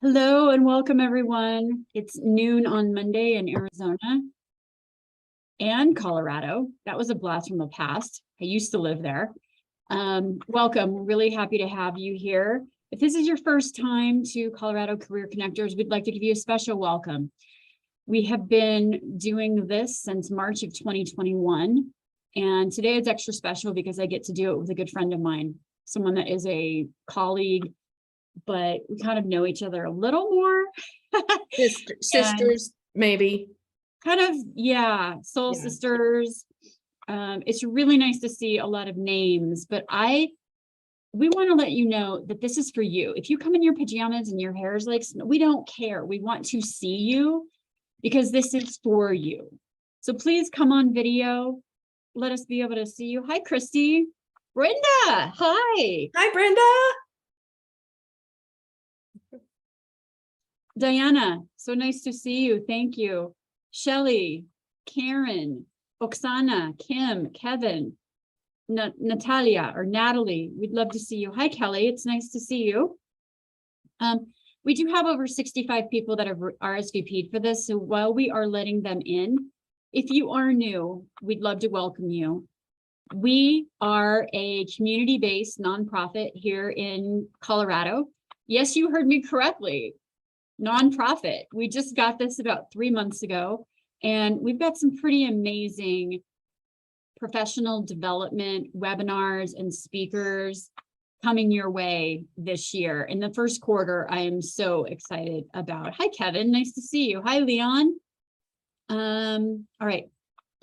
Hello and welcome everyone. It's noon on Monday in Arizona and Colorado. That was a blast from the past. I used to live there. Welcome. We're really happy to have you here. If this is your first time to Colorado Career Connectors, we'd like to give you a special welcome. We have been doing this since March of 2021. And today it's extra special because I get to do it with a good friend of mine, someone that is a colleague, but we kind of know each other a little more. Sisters, maybe. Kind of, yeah, soul Yeah. sisters. It's really nice to see a lot of names, but we want to let you know that this is for you. If you come in your pajamas and your hair is like, we don't care. We want to see you because this is for you. So please come on video. Let us be able to see you. Hi, Christy. Brenda, hi. Hi, Brenda. Diana, so nice to see you. Thank you. Chelle, Karen, Oksana, Kim, Kevin, Natalia or Natalie, we'd love to see you. Hi, Kelly. It's nice to see you. We do have over 65 people that have RSVP'd for this. So while we are letting them in, if you are new, we'd love to welcome you. We are a community-based nonprofit here in Colorado. Yes, you heard me correctly. Nonprofit. We just got this about 3 months ago, and we've got some pretty amazing professional development webinars and speakers coming your way this year. In the first quarter, I am so excited about. Hi, Kevin. Nice to see you. Hi, Leon. All right.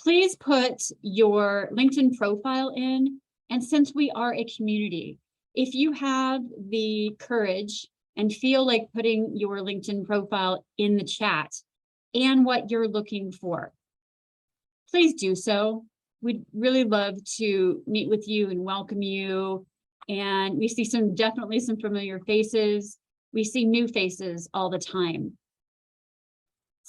Please put your LinkedIn profile in. And since we are a community, if you have the courage and feel like putting your LinkedIn profile in the chat and what you're looking for, please do so. We'd really love to meet with you and welcome you. And we see definitely some familiar faces. We see new faces all the time.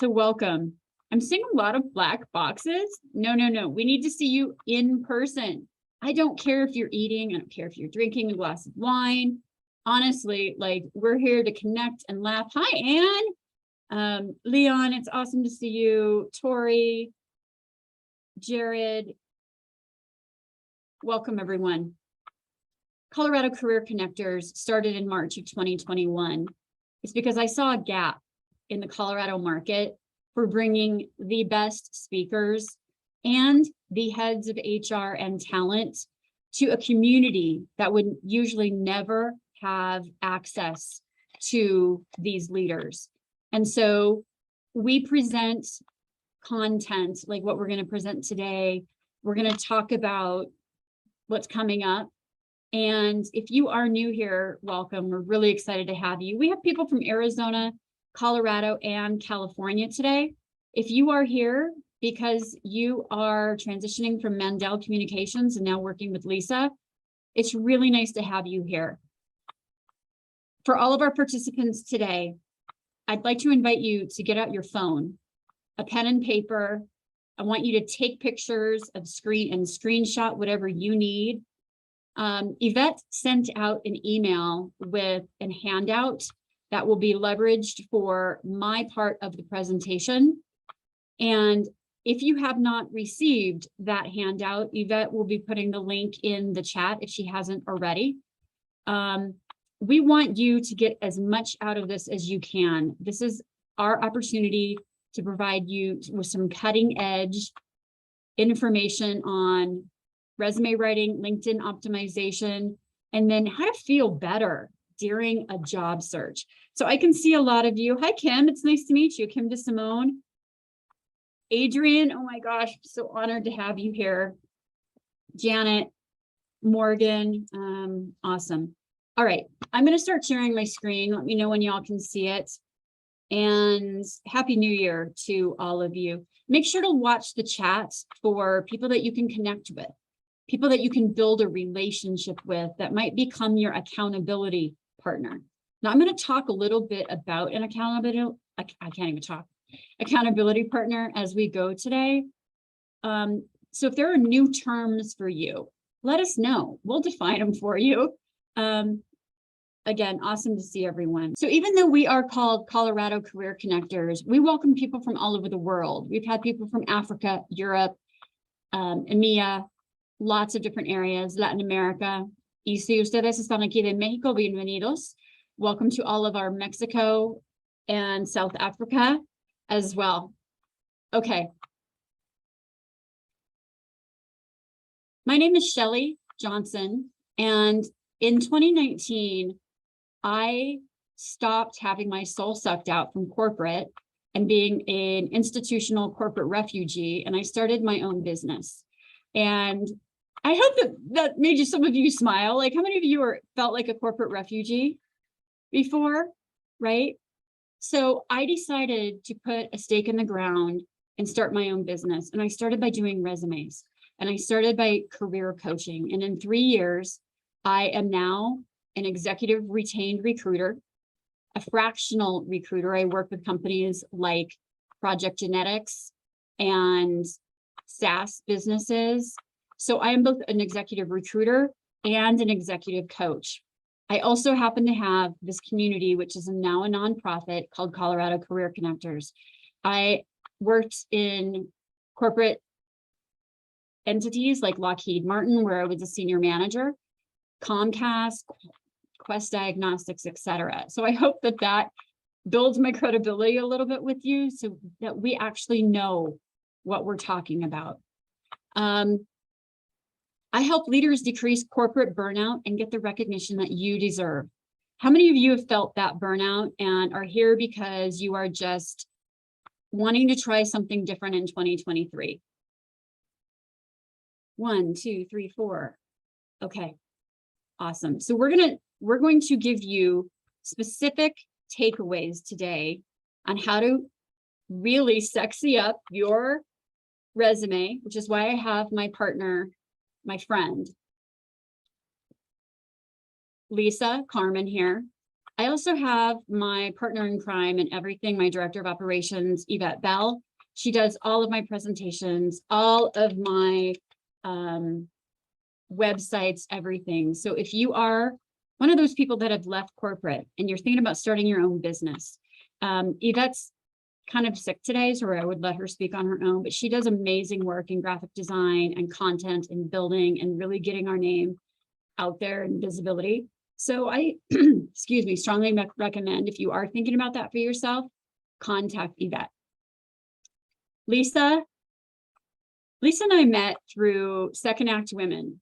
So welcome. I'm seeing a lot of black boxes. No. We need to see you in person. I don't care if you're eating. I don't care if you're drinking a glass of wine. Honestly, like, we're here to connect and laugh. Hi, Anne. Leon, it's awesome to see you. Tori, Jared, welcome everyone. Colorado Career Connectors started in March of 2021. It's because I saw a gap in the Colorado market for bringing the best speakers and the heads of HR and talent to a community that would usually never have access to these leaders. And so we present content like what we're going to present today. We're going to talk about what's coming up. And if you are new here, welcome. We're really excited to have you. We have people from Arizona, Colorado, and California today. If you are here because you are transitioning from Mandel Communications and now working with Lisa, it's really nice to have you here. For all of our participants today, I'd like to invite you to get out your phone, a pen and paper. I want you to take pictures of screenshot whatever you need. Yvette sent out an email with a handout that will be leveraged for my part of the presentation. And if you have not received that handout, Yvette will be putting the link in the chat if she hasn't already. We want you to get as much out of this as you can. This is our opportunity to provide you with some cutting edge information on resume writing, LinkedIn optimization, and then how to feel better during a job search. So I can see a lot of you. Hi, Kim. It's nice to meet you. Kim DeSimone. Adrian, oh my gosh, so honored to have you here. Janet, Morgan, awesome. All right, I'm going to start sharing my screen. Let me know when y'all can see it. And Happy New Year to all of you. Make sure to watch the chat for people that you can connect with, people that you can build a relationship with that might become your accountability partner. Now, I'm going to talk a little bit about an accountability partner as we go today. So if there are new terms for you, let us know. We'll define them for you. Again, awesome to see everyone. So even though we are called Colorado Career Connectors, we welcome people from all over the world. We've had people from Africa, Europe, EMEA, lots of different areas, Latin America. Y si ustedes están aquí de México, bienvenidos. Welcome to all of our Mexico and South Africa as well. Okay. My name is Chelle Johnson, and in 2019, I stopped having my soul sucked out from corporate and being an institutional corporate refugee, and I started my own business. And I hope that made some of you smile. Like, how many of you felt like a corporate refugee before, right? So I decided to put a stake in the ground and start my own business. And I started by doing resumes, and I started by career coaching. And in 3 years, I am now an executive retained recruiter, a fractional recruiter. I work with companies like Project Genetics and SaaS businesses. So I am both an executive recruiter and an executive coach. I also happen to have this community, which is now a nonprofit called Colorado Career Connectors. I worked in corporate entities like Lockheed Martin, where I was a senior manager, Comcast, Quest Diagnostics, etc. So I hope that builds my credibility a little bit with you so that we actually know what we're talking about. I help leaders decrease corporate burnout and get the recognition that you deserve. How many of you have felt that burnout and are here because you are just wanting to try something different in 2023? 1, 2, 3, 4. Okay, awesome. So we're going to give you specific takeaways today on how to really sexy up your resume, which is why I have my partner, my friend, Lisa Carman here. I also have my partner in crime and everything, my director of operations, Yvette Bell. She does all of my presentations, all of my websites, everything. So if you are one of those people that have left corporate and you're thinking about starting your own business, Yvette's kind of sick today, so I would let her speak on her own, but she does amazing work in graphic design and content and building and really getting our name out there and visibility. So I, excuse me, strongly recommend, if you are thinking about that for yourself, contact Yvette. Lisa and I met through Second Act Women,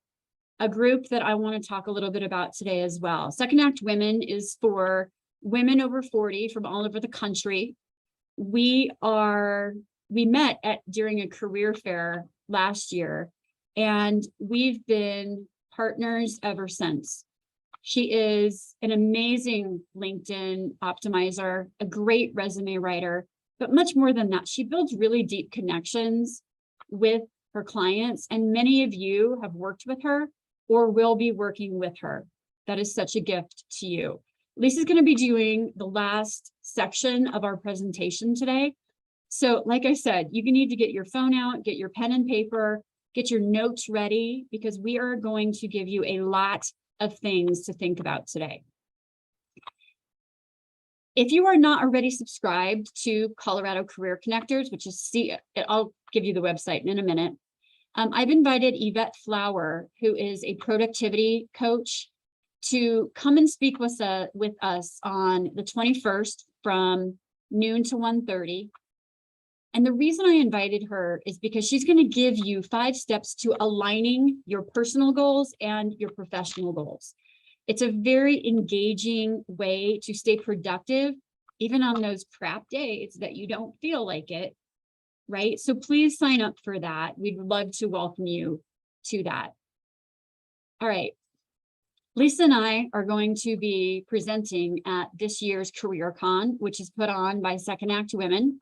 a group that I want to talk a little bit about today as well. Second Act Women is for women over 40 from all over the country. We met during a career fair last year, and we've been partners ever since. She is an amazing LinkedIn optimizer, a great resume writer, but much more than that, she builds really deep connections with her clients, and many of you have worked with her or will be working with her. That is such a gift to you. Lisa's going to be doing the last section of our presentation today. So like I said, you need to get your phone out, get your pen and paper, get your notes ready, because we are going to give you a lot of things to think about today. If you are not already subscribed to Colorado Career Connectors, which is, I'll give you the website in a minute. I've invited Yvette Flower, who is a productivity coach, to come and speak with us on the 21st from noon to 1:30. And the reason I invited her is because she's going to give you 5 steps to aligning your personal goals and your professional goals. It's a very engaging way to stay productive, even on those crap days that you don't feel like it, right? So please sign up for that. We'd love to welcome you to that. All right. Lisa and I are going to be presenting at this year's CareerCon, which is put on by Second Act Women.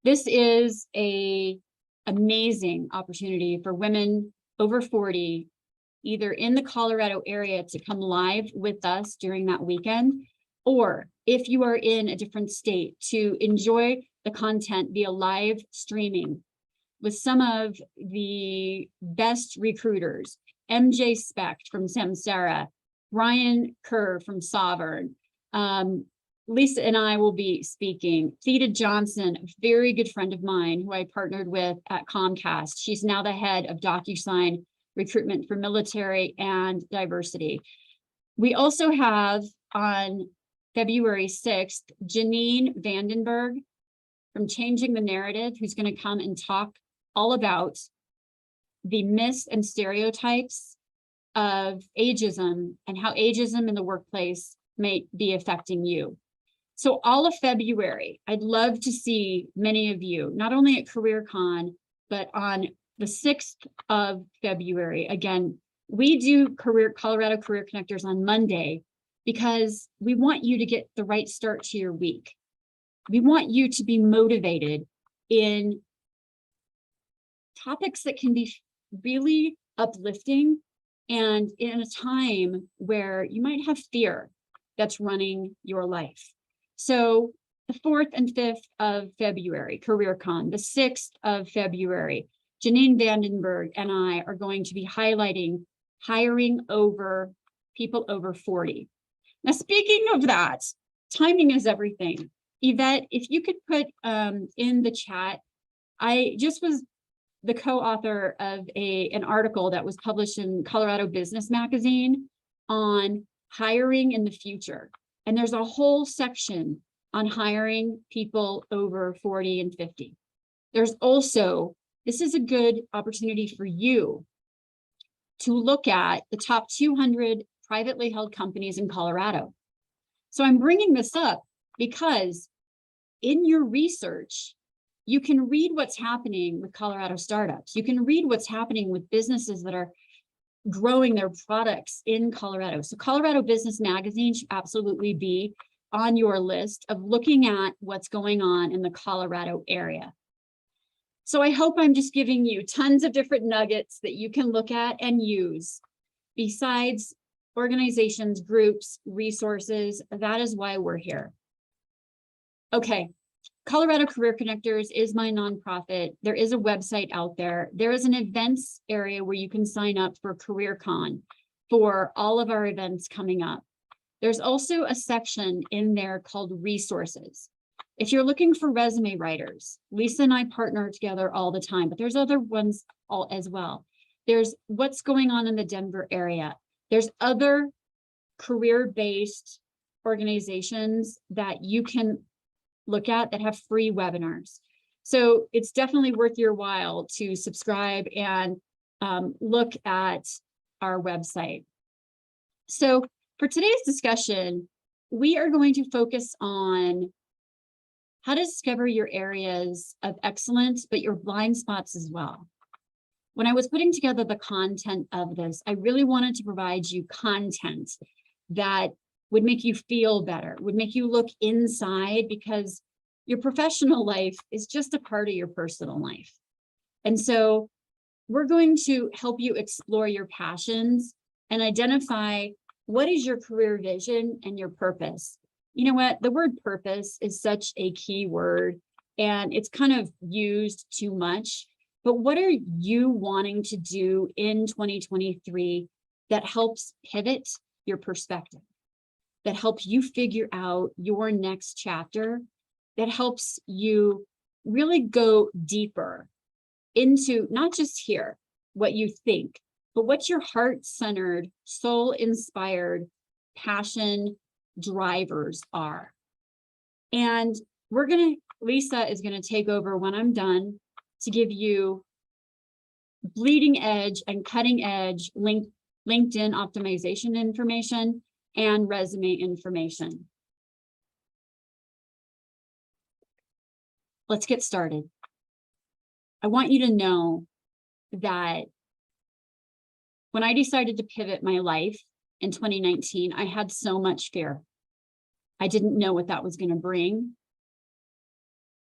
This is an amazing opportunity for women over 40, either in the Colorado area, to come live with us during that weekend, or if you are in a different state, to enjoy the content via live streaming with some of the best recruiters, MJ Specht from Samsara, Brian Kerr from Sovereign. Lisa and I will be speaking. Theta Johnson, a very good friend of mine who I partnered with at Comcast. She's now the head of DocuSign recruitment for military and diversity. We also have on February 6th, Janine Vandenberg from Changing the Narrative, who's going to come and talk all about the myths and stereotypes of ageism and how ageism in the workplace may be affecting you. So all of February, I'd love to see many of you, not only at CareerCon, but on the 6th of February. Again, we do Colorado Career Connectors on Monday because we want you to get the right start to your week. We want you to be motivated in topics that can be really uplifting and in a time where you might have fear that's running your life. So the 4th and 5th of February, CareerCon, the 6th of February, Janine Vandenberg and I are going to be highlighting hiring over people over 40. Now, speaking of that, timing is everything. Yvette, if you could put in the chat, I just was the co-author of an article that was published in Colorado Business Magazine on hiring in the future. And there's a whole section on hiring people over 40 and 50. There's also, this is a good opportunity for you to look at the top 200 privately held companies in Colorado. So I'm bringing this up because in your research, you can read what's happening with Colorado startups. You can read what's happening with businesses that are growing their products in Colorado. So Colorado Business Magazine should absolutely be on your list of looking at what's going on in the Colorado area. So I hope I'm just giving you tons of different nuggets that you can look at and use. Besides organizations, groups, resources, that is why we're here. Okay. Colorado Career Connectors is my nonprofit. There is a website out there. There is an events area where you can sign up for CareerCon for all of our events coming up. There's also a section in there called resources. If you're looking for resume writers, Lisa and I partner together all the time, but there's other ones all as well. There's what's going on in the Denver area. There's other career-based organizations that you can look at that have free webinars. So it's definitely worth your while to subscribe and look at our website. So for today's discussion, we are going to focus on how to discover your areas of excellence, but your blind spots as well. When I was putting together the content of this, I really wanted to provide you content that would make you feel better, would make you look inside, because your professional life is just a part of your personal life. And so we're going to help you explore your passions and identify what is your career vision and your purpose. You know what? The word purpose is such a key word and it's kind of used too much. But what are you wanting to do in 2023 that helps pivot your perspective, that helps you figure out your next chapter, that helps you really go deeper into not just here, what you think, but what your heart-centered, soul-inspired passion drivers are. And Lisa is gonna take over when I'm done to give you bleeding edge and cutting edge LinkedIn optimization information and resume information. Let's get started. I want you to know that when I decided to pivot my life in 2019, I had so much fear. I didn't know what that was going to bring.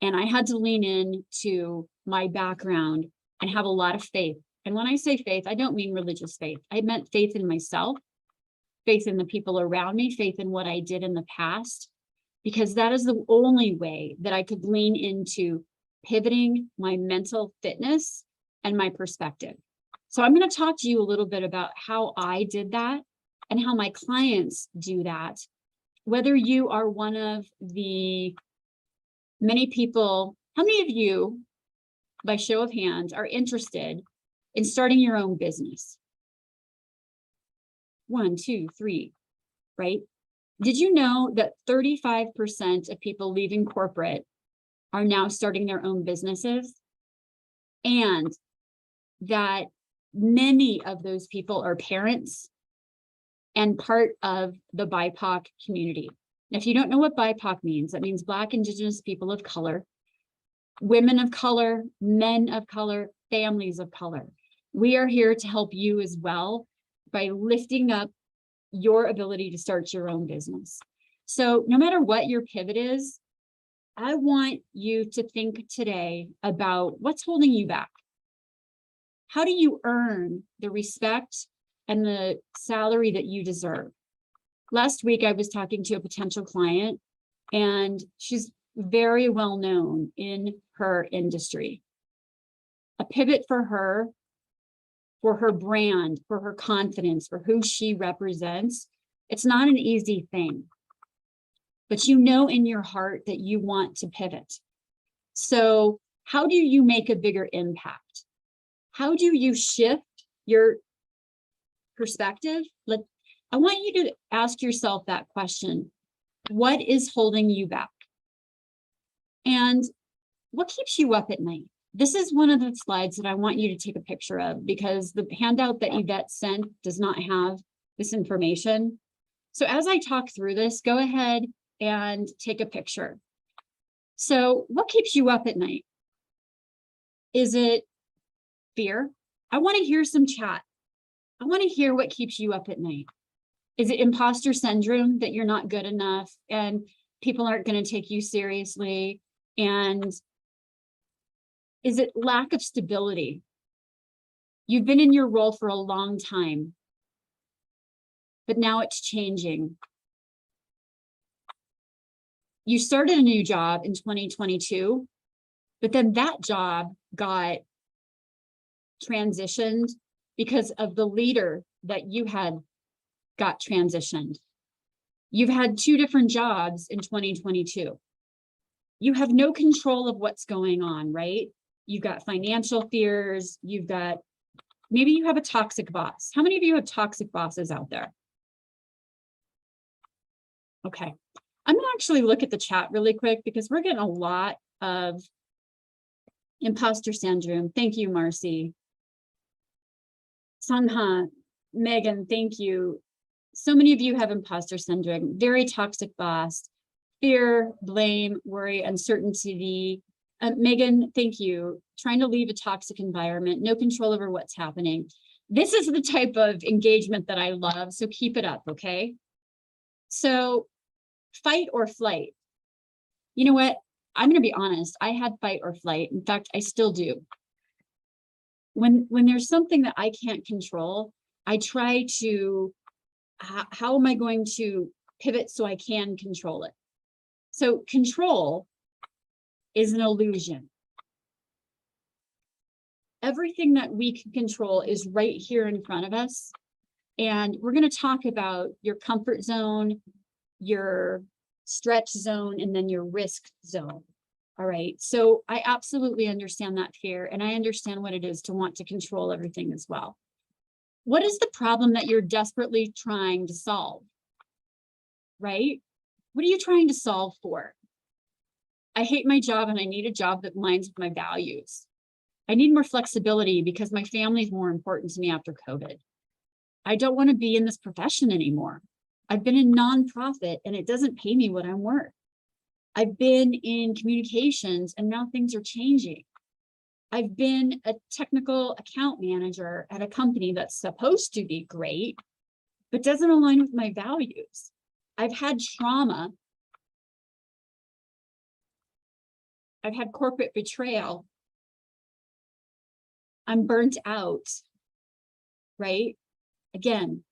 And I had to lean into my background and have a lot of faith. And when I say faith, I don't mean religious faith. I meant faith in myself, faith in the people around me, faith in what I did in the past, because that is the only way that I could lean into pivoting my mental fitness and my perspective. So I'm going to talk to you a little bit about how I did that and how my clients do that, whether you are one of the many people, how many of you, by show of hands, are interested in starting your own business? 1, 2, 3, right? Did you know that 35% of people leaving corporate are now starting their own businesses? And that many of those people are parents and part of the BIPOC community. Now, if you don't know what BIPOC means, that means Black, Indigenous people of color, women of color, men of color, families of color. We are here to help you as well by lifting up your ability to start your own business. So no matter what your pivot is, I want you to think today about what's holding you back. How do you earn the respect and the salary that you deserve? Last week, I was talking to a potential client, and she's very well known in her industry. A pivot for her brand, for her confidence, for who she represents, it's not an easy thing. But you know in your heart that you want to pivot. So how do you make a bigger impact? How do you shift your perspective? I want you to ask yourself that question. What is holding you back? And what keeps you up at night? This is one of the slides that I want you to take a picture of, because the handout that Yvette sent does not have this information. So as I talk through this, go ahead and take a picture. So what keeps you up at night? Is it fear? I want to hear some chat. I want to hear what keeps you up at night. Is it imposter syndrome, that you're not good enough and people aren't going to take you seriously? And is it lack of stability? You've been in your role for a long time, but now it's changing. You started a new job in 2022, but then that job got transitioned because of the leader that you had got transitioned. You've had 2 different jobs in 2022. You have no control of what's going on, right? You've got financial fears. You've got, maybe you have a toxic boss. How many of you have toxic bosses out there? Okay. I'm gonna actually look at the chat really quick, because we're getting a lot of imposter syndrome. Thank you, Marcy. Sangha, Megan, thank you. So many of you have imposter syndrome, very toxic boss, fear, blame, worry, uncertainty. Megan, thank you. Trying to leave a toxic environment, no control over what's happening. This is the type of engagement that I love, so keep it up, okay? So fight or flight. You know what? I'm going to be honest. I had fight or flight. In fact, I still do. When there's something that I can't control, I try to, how am I going to pivot so I can control it? So control is an illusion. Everything that we can control is right here in front of us. And we're going to talk about your comfort zone, your stretch zone, and then your risk zone. All right. So I absolutely understand that fear, and I understand what it is to want to control everything as well. What is the problem that you're desperately trying to solve? Right? What are you trying to solve for? I hate my job and I need a job that aligns with my values. I need more flexibility because my family is more important to me after COVID. I don't want to be in this profession anymore. I've been in nonprofit and it doesn't pay me what I'm worth. I've been in communications and now things are changing. I've been a technical account manager at a company that's supposed to be great, but doesn't align with my values. I've had trauma. I've had corporate betrayal. I'm burnt out, right? Again,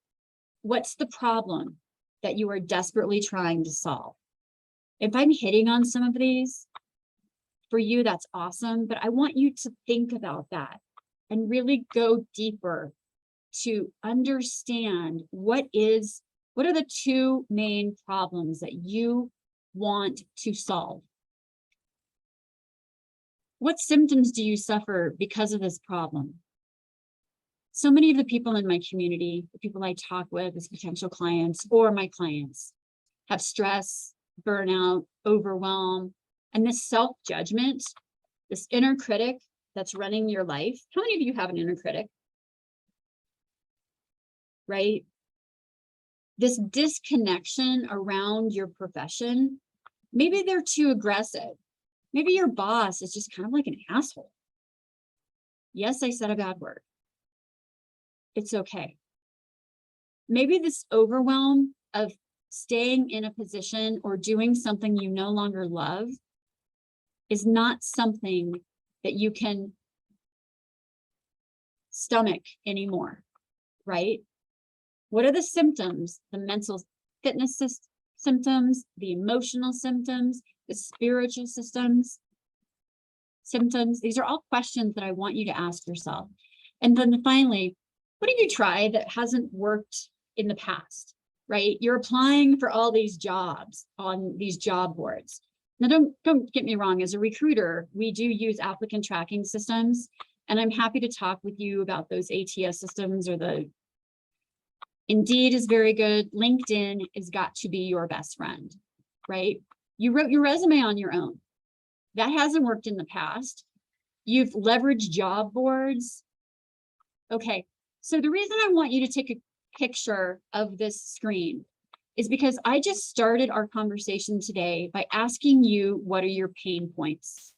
what's the problem that you are desperately trying to solve? If I'm hitting on some of these, for you, that's awesome, but I want you to think about that and really go deeper to understand what are the two main problems that you want to solve. What symptoms do you suffer because of this problem? So many of the people in my community, the people I talk with as potential clients or my clients, have stress, burnout, overwhelm, and this self-judgment, this inner critic that's running your life. How many of you have an inner critic? Right? This disconnection around your profession. Maybe they're too aggressive. Maybe your boss is just kind of like an asshole. Yes, I said a bad word. It's okay. Maybe this overwhelm of staying in a position or doing something you no longer love is not something that you can stomach anymore, right? What are the symptoms? The mental fitness symptoms, the emotional symptoms, the spiritual symptoms. These are all questions that I want you to ask yourself. And then finally, what have you tried that hasn't worked in the past, right? You're applying for all these jobs on these job boards. Now, don't get me wrong, as a recruiter, we do use applicant tracking systems, and I'm happy to talk with you about those ATS systems, or the Indeed is very good. LinkedIn has got to be your best friend, right? You wrote your resume on your own. That hasn't worked in the past. You've leveraged job boards. Okay, so the reason I want you to take a picture of this screen is because I just started our conversation today by asking you, what are your pain points?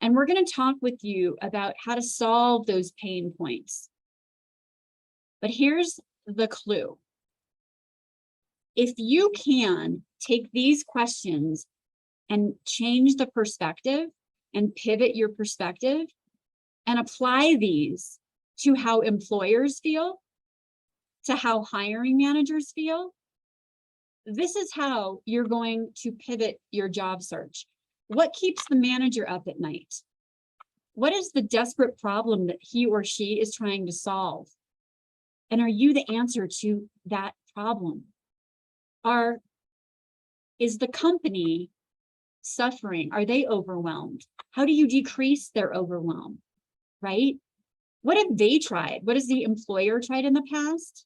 And we're going to talk with you about how to solve those pain points. But here's the clue. If you can take these questions and change the perspective and pivot your perspective and apply these to how employers feel, to how hiring managers feel, this is how you're going to pivot your job search. What keeps the manager up at night? What is the desperate problem that he or she is trying to solve? And are you the answer to that problem? Is the company suffering? Are they overwhelmed? How do you decrease their overwhelm, right? What have they tried? What has the employer tried in the past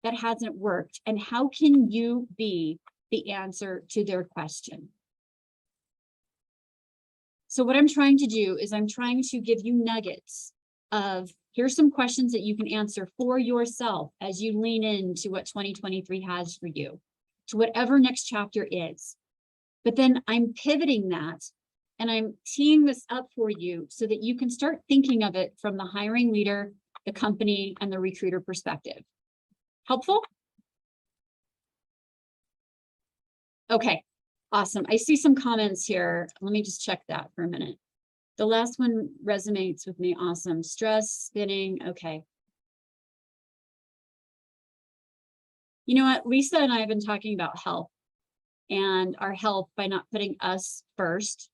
that hasn't worked? And how can you be the answer to their question? So what I'm trying to do is I'm trying to give you nuggets of, here's some questions that you can answer for yourself as you lean into what 2023 has for you, to whatever next chapter is. But then I'm pivoting that and I'm teeing this up for you so that you can start thinking of it from the hiring leader, the company, and the recruiter perspective. Helpful? Okay, awesome. I see some comments here. Let me just check that for a minute. The last one resonates with me. Awesome. Stress, spinning. Okay. You know what? Lisa and I have been talking about health and our health by not putting us first.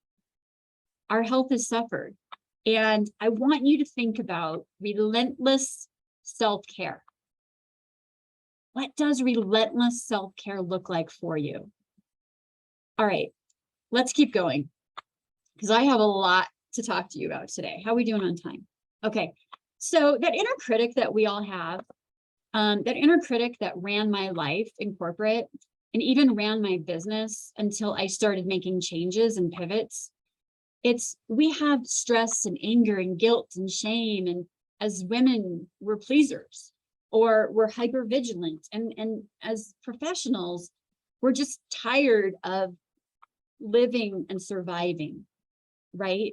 Our health has suffered. And I want you to think about relentless self-care. What does relentless self-care look like for you? All right, let's keep going because I have a lot to talk to you about today. How are we doing on time? Okay, so that inner critic that we all have, that inner critic that ran my life in corporate and even ran my business until I started making changes and pivots. We have stress and anger and guilt and shame. And as women, we're pleasers or we're hypervigilant. And as professionals, we're just tired of living and surviving, right?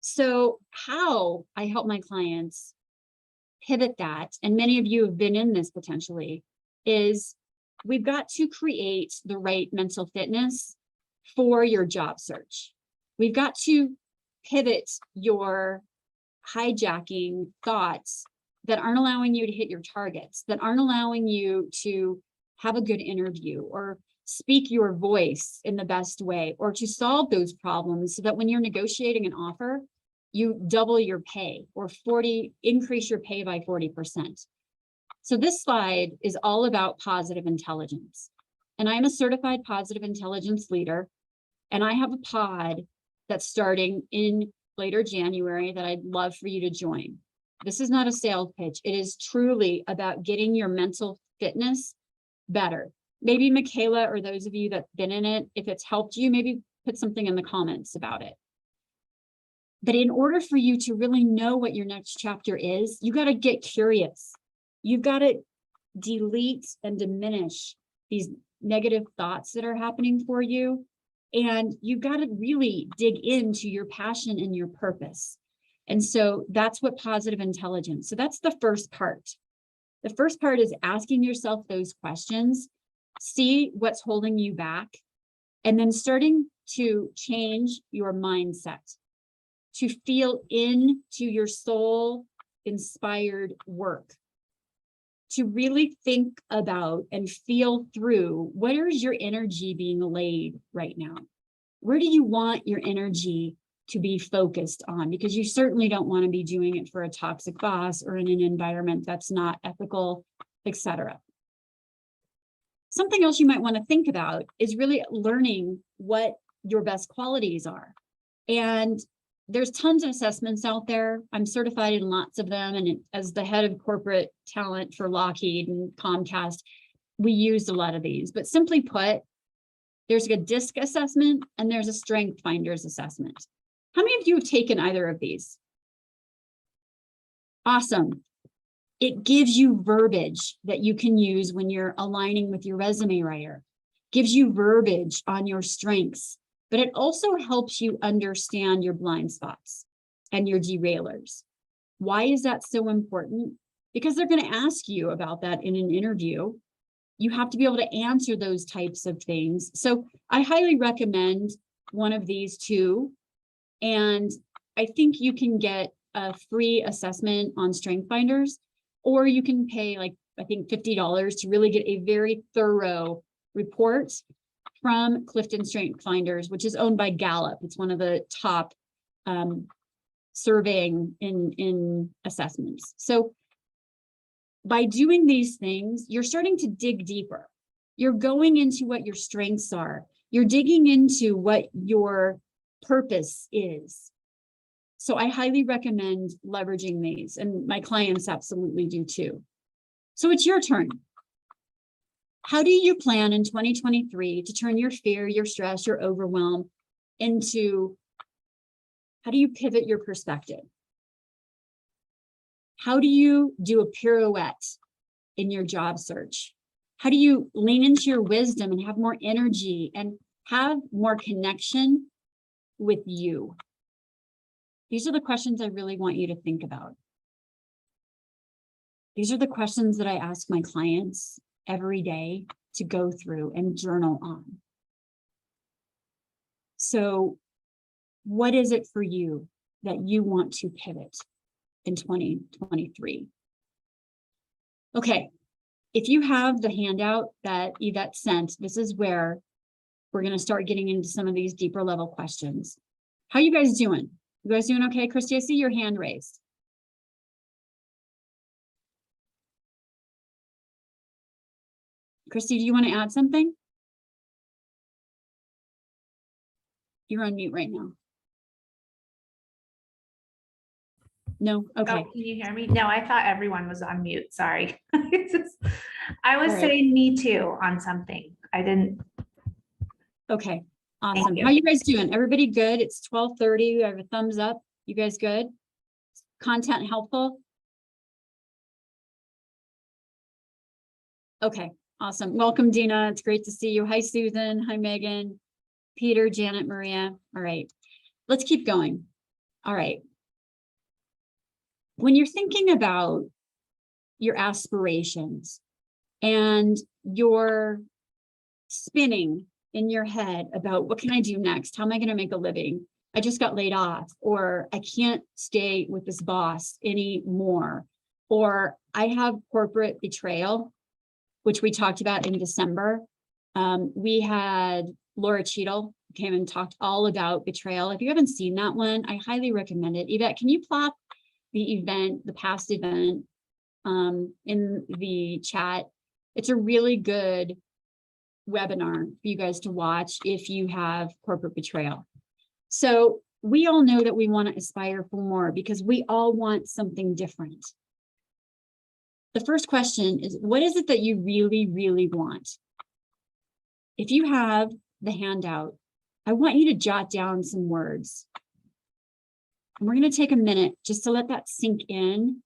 So how I help my clients pivot that, and many of you have been in this potentially, is we've got to create the right mental fitness for your job search. We've got to pivot your hijacking thoughts that aren't allowing you to hit your targets, that aren't allowing you to have a good interview or speak your voice in the best way, or to solve those problems so that when you're negotiating an offer, you double your pay, or increase your pay by 40%. So this slide is all about positive intelligence. And I'm a certified positive intelligence leader. And I have a pod that's starting in later January that I'd love for you to join. This is not a sales pitch. It is truly about getting your mental fitness better. Maybe Michaela, or those of you that've been in it, if it's helped you, maybe put something in the comments about it. But in order for you to really know what your next chapter is, you got to get curious. You've got to delete and diminish these negative thoughts that are happening for you. And you've got to really dig into your passion and your purpose. And so that's what positive intelligence. So that's the first part. The first part is asking yourself those questions, see what's holding you back, and then starting to change your mindset, to feel into your soul inspired work, to really think about and feel through, where is your energy being laid right now? Where do you want your energy to be focused on? Because you certainly don't want to be doing it for a toxic boss or in an environment that's not ethical, etc. Something else you might want to think about is really learning what your best qualities are. And there's tons of assessments out there. I'm certified in lots of them. And as the head of corporate talent for Lockheed and Comcast, we used a lot of these. But simply put, there's a DISC assessment and there's a Strength Finders assessment. How many of you have taken either of these? Awesome. It gives you verbiage that you can use when you're aligning with your resume writer. Gives you verbiage on your strengths. But it also helps you understand your blind spots and your derailers. Why is that so important? Because they're going to ask you about that in an interview. You have to be able to answer those types of things. So I highly recommend one of these two. And I think you can get a free assessment on Strength Finders, or you can pay like, I think $50 to really get a very thorough report from Clifton Strength Finders, which is owned by Gallup. It's one of the top surveying in assessments. So by doing these things, you're starting to dig deeper. You're going into what your strengths are. You're digging into what your purpose is. So I highly recommend leveraging these, and my clients absolutely do too. So it's your turn. How do you plan in 2023 to turn your fear, your stress, your overwhelm into, how do you pivot your perspective? How do you do a pirouette in your job search? How do you lean into your wisdom and have more energy and have more connection with you? These are the questions I really want you to think about. These are the questions that I ask my clients every day to go through and journal on. So what is it for you that you want to pivot in 2023? Okay, if you have the handout that Yvette sent, this is where we're going to start getting into some of these deeper level questions. How you guys doing? You guys doing okay? Christy, I see your hand raised. Christy, do you want to add something? You're on mute right now. No? Okay. Oh, can you hear me? No, I thought everyone was on mute. Sorry. I was All right. saying me too on something. I didn't. Okay. Awesome. you. How you guys doing? Everybody good? It's 12:30. I have a thumbs up. You guys good? Content helpful? Okay. Awesome. Welcome, Dina. It's great to see you. Hi, Susan. Hi, Megan, Peter, Janet, Maria. All right. Let's keep going. All right. When you're thinking about your aspirations and you're spinning in your head about what can I do next? How am I going to make a living? I just got laid off, or I can't stay with this boss anymore, or I have corporate betrayal, which we talked about in December. We had Laura Cheadle came and talked all about betrayal. If you haven't seen that one, I highly recommend it. Yvette, can you plop the event, the past event, in the chat? It's a really good webinar for you guys to watch if you have corporate betrayal. So we all know that we want to aspire for more because we all want something different. The first question is, what is it that you really, really want? If you have the handout, I want you to jot down some words. And we're going to take a minute just to let that sink in.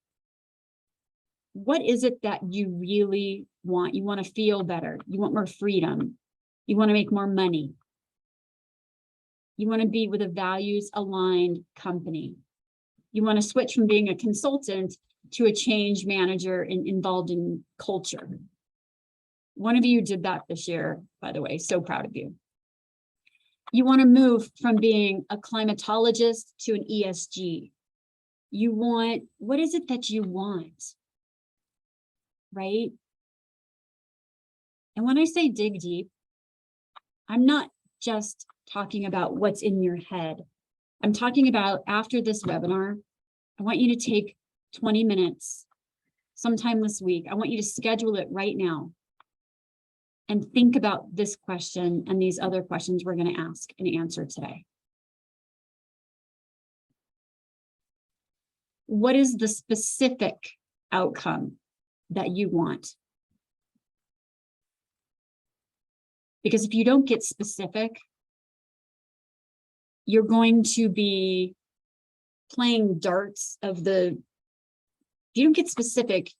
What is it that you really want? You want to feel better. You want more freedom. You want to make more money. You want to be with a values-aligned company. You want to switch from being a consultant to a change manager involved in culture. One of you did that this year, by the way, so proud of you. You want to move from being a climatologist to an ESG. You want, what is it that you want? Right? And when I say dig deep, I'm not just talking about what's in your head. I'm talking about after this webinar, I want you to take 20 minutes sometime this week. I want you to schedule it right now and think about this question and these other questions we're going to ask and answer today. What is the specific outcome that you want? Because if you don't get specific, you're going to be playing darts of the, if you don't get specific,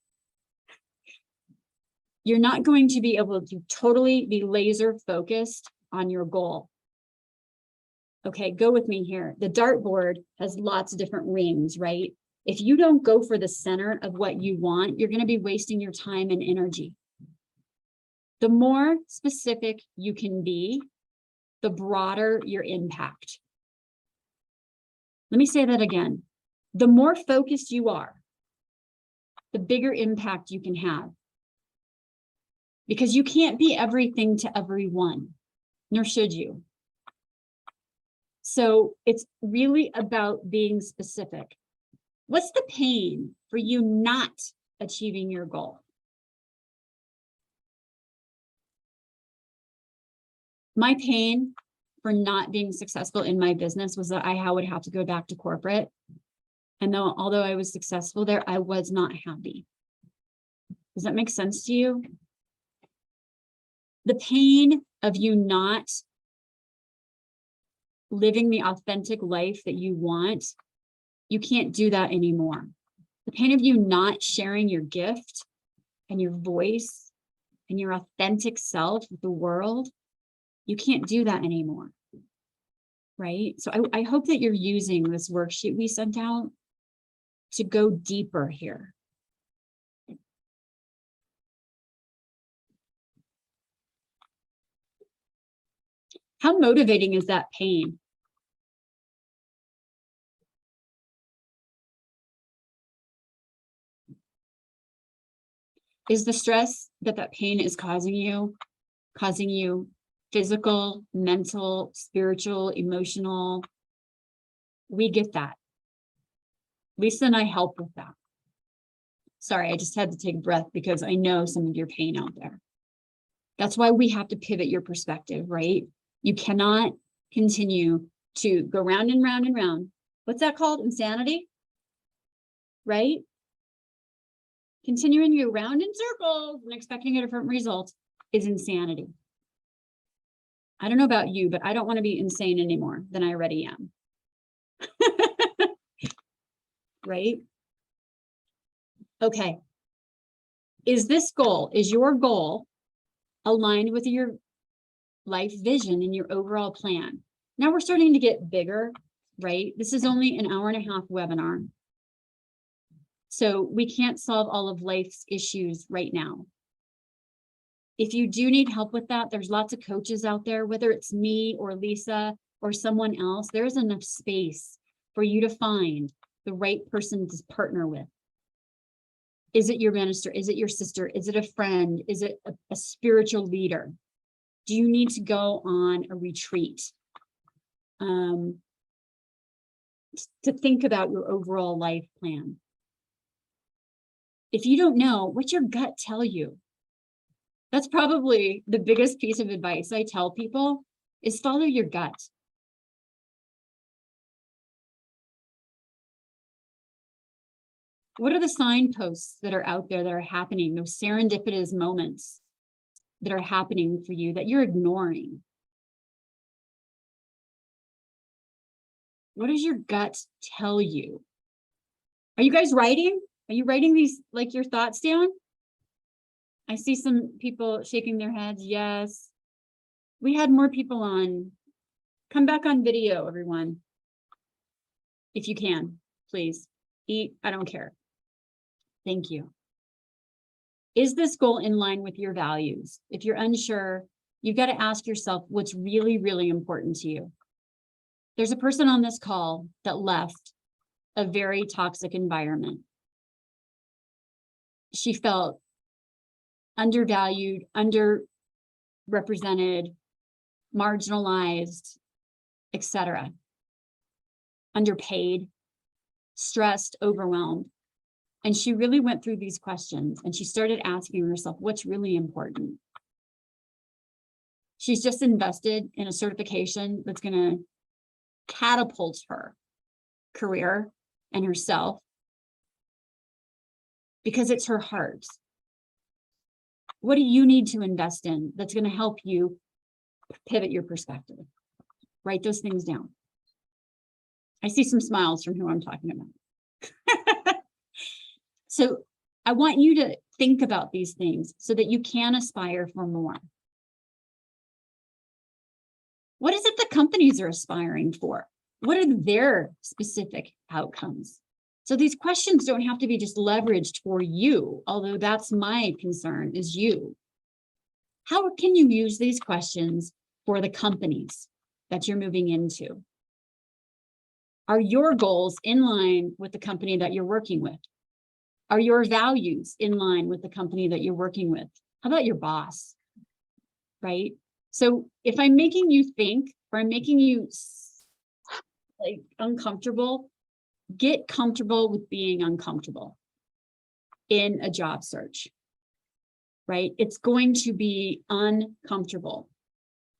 you're not going to be able to totally be laser focused on your goal. Okay, go with me here. The dartboard has lots of different rings, right? If you don't go for the center of what you want, you're going to be wasting your time and energy. The more specific you can be, the broader your impact. Let me say that again. The more focused you are, the bigger impact you can have. Because you can't be everything to everyone, nor should you. So it's really about being specific. What's the pain for you not achieving your goal? My pain for not being successful in my business was that I would have to go back to corporate. And although I was successful there, I was not happy. Does that make sense to you? The pain of you not living the authentic life that you want, you can't do that anymore. The pain of you not sharing your gift and your voice and your authentic self with the world, you can't do that anymore, right? So I hope that you're using this worksheet we sent out to go deeper here. How motivating is that pain? Is the stress that pain is causing you physical, mental, spiritual, emotional? We get that. Lisa and I help with that. Sorry, I just had to take a breath because I know some of your pain out there. That's why we have to pivot your perspective, right? You cannot continue to go round and round and round. What's that called? Insanity, right? Continuing to go round in circles and expecting a different result is insanity. I don't know about you, but I don't want to be insane anymore than I already am. Right? Okay. Is your goal aligned with your life vision and your overall plan? Now we're starting to get bigger, right? This is only an hour and a half webinar. So we can't solve all of life's issues right now. If you do need help with that, there's lots of coaches out there, whether it's me or Lisa or someone else, there's enough space for you to find the right person to partner with. Is it your minister? Is it your sister? Is it a friend? Is it a spiritual leader? Do you need to go on a retreat? to think about your overall life plan. If you don't know, what's your gut tell you? That's probably the biggest piece of advice I tell people is follow your gut. What are the signposts that are out there that are happening, those serendipitous moments that are happening for you that you're ignoring? What does your gut tell you? Are you guys writing? Are you writing these, like, your thoughts down? I see some people shaking their heads. Yes. We had more people on. Come back on video, everyone. If you can, please. Eat, I don't care. Thank you. Is this goal in line with your values? If you're unsure, you've got to ask yourself what's really, really important to you. There's a person on this call that left a very toxic environment. She felt undervalued, underrepresented, marginalized, etc. Underpaid, stressed, overwhelmed. And she really went through these questions and she started asking herself, what's really important? She's just invested in a certification that's going to catapult her career and herself because it's her heart. What do you need to invest in that's going to help you pivot your perspective? Write those things down. I see some smiles from who I'm talking about. So I want you to think about these things so that you can aspire for more. What is it that companies are aspiring for? What are their specific outcomes? So these questions don't have to be just leveraged for you, although that's my concern is you. How can you use these questions for the companies that you're moving into? Are your goals in line with the company that you're working with? Are your values in line with the company that you're working with? How about your boss, right? So if I'm making you think, or I'm making you like uncomfortable, get comfortable with being uncomfortable in a job search, right? It's going to be uncomfortable.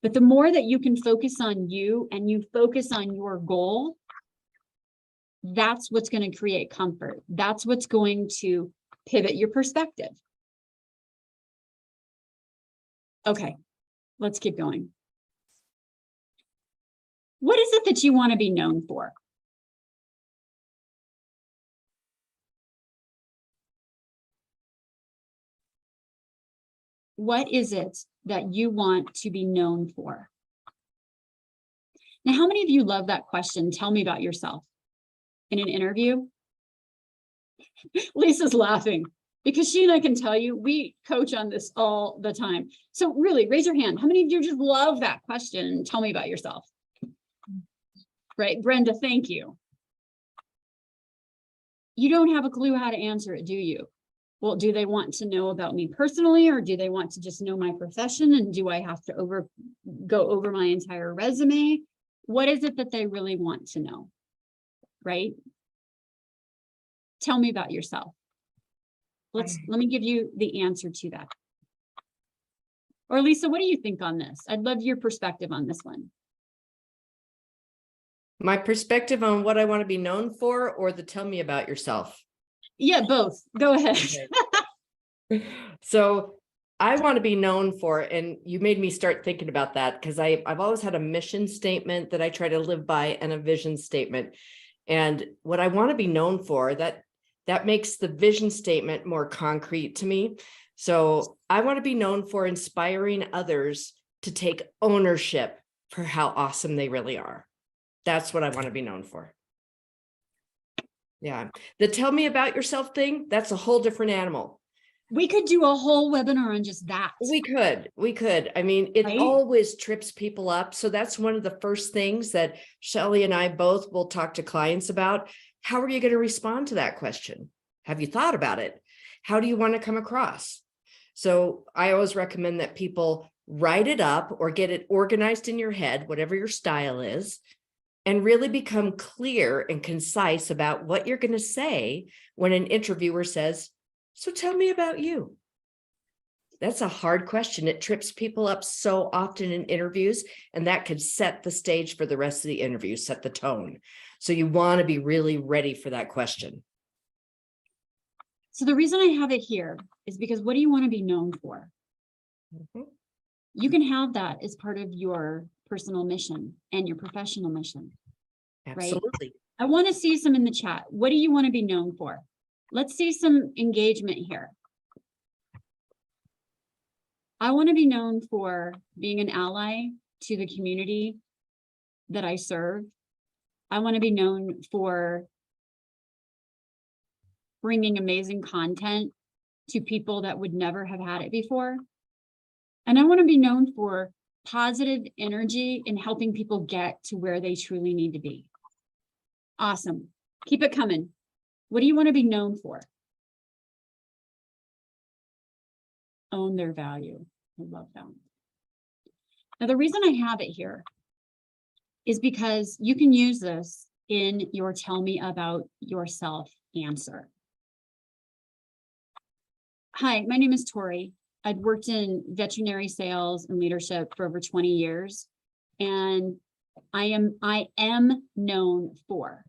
But the more that you can focus on you and you focus on your goal, that's what's going to create comfort. That's what's going to pivot your perspective. Okay, let's keep going. What is it that you want to be known for? What is it that you want to be known for? Now, how many of you love that question? Tell me about yourself. In an interview? Lisa's laughing because she and I can tell you, we coach on this all the time. So really raise your hand. How many of you just love that question? Tell me about yourself. Right, Brenda, thank you. You don't have a clue how to answer it, do you? Well, do they want to know about me personally, or do they want to just know my profession? And do I have to go over my entire resume? What is it that they really want to know? Right? Tell me about yourself. Let me give you the answer to that. Or Lisa, what do you think on this? I'd love your perspective on this one. My perspective on what I want to be known for, or the tell me about yourself? Yeah, both. Go ahead. Okay. So I want to be known for, and you made me start thinking about that because I've always had a mission statement that I try to live by and a vision statement. And what I want to be known for, that makes the vision statement more concrete to me. So I want to be known for inspiring others to take ownership for how awesome they really are. That's what I want to be known for. Yeah. The tell me about yourself thing, that's a whole different animal. We could do a whole webinar on just that. We could. I mean, it Right? always trips people up. So that's one of the first things that Shelley and I both will talk to clients about. How are you going to respond to that question? Have you thought about it? How do you want to come across? So I always recommend that people write it up or get it organized in your head, whatever your style is. and really become clear and concise about what you're going to say when an interviewer says, "So tell me about you." That's a hard question. It trips people up so often in interviews, and that could set the stage for the rest of the interview, set the tone. So you want to be really ready for that question. So the reason I have it here is because what do you want to be known for? Mhm. You can have that as part of your personal mission and your professional mission. Absolutely. I want to see some in the chat. What do you want to be known for? Let's see some engagement here. I want to be known for being an ally to the community that I serve. I want to be known for bringing amazing content to people that would never have had it before. And I want to be known for positive energy and helping people get to where they truly need to be. Awesome. Keep it coming. What do you want to be known for? Own their value. I love that. Now, the reason I have it here is because you can use this in your tell me about yourself answer. Hi, my name is Tori. I'd worked in veterinary sales and leadership for over 20 years, and I am known for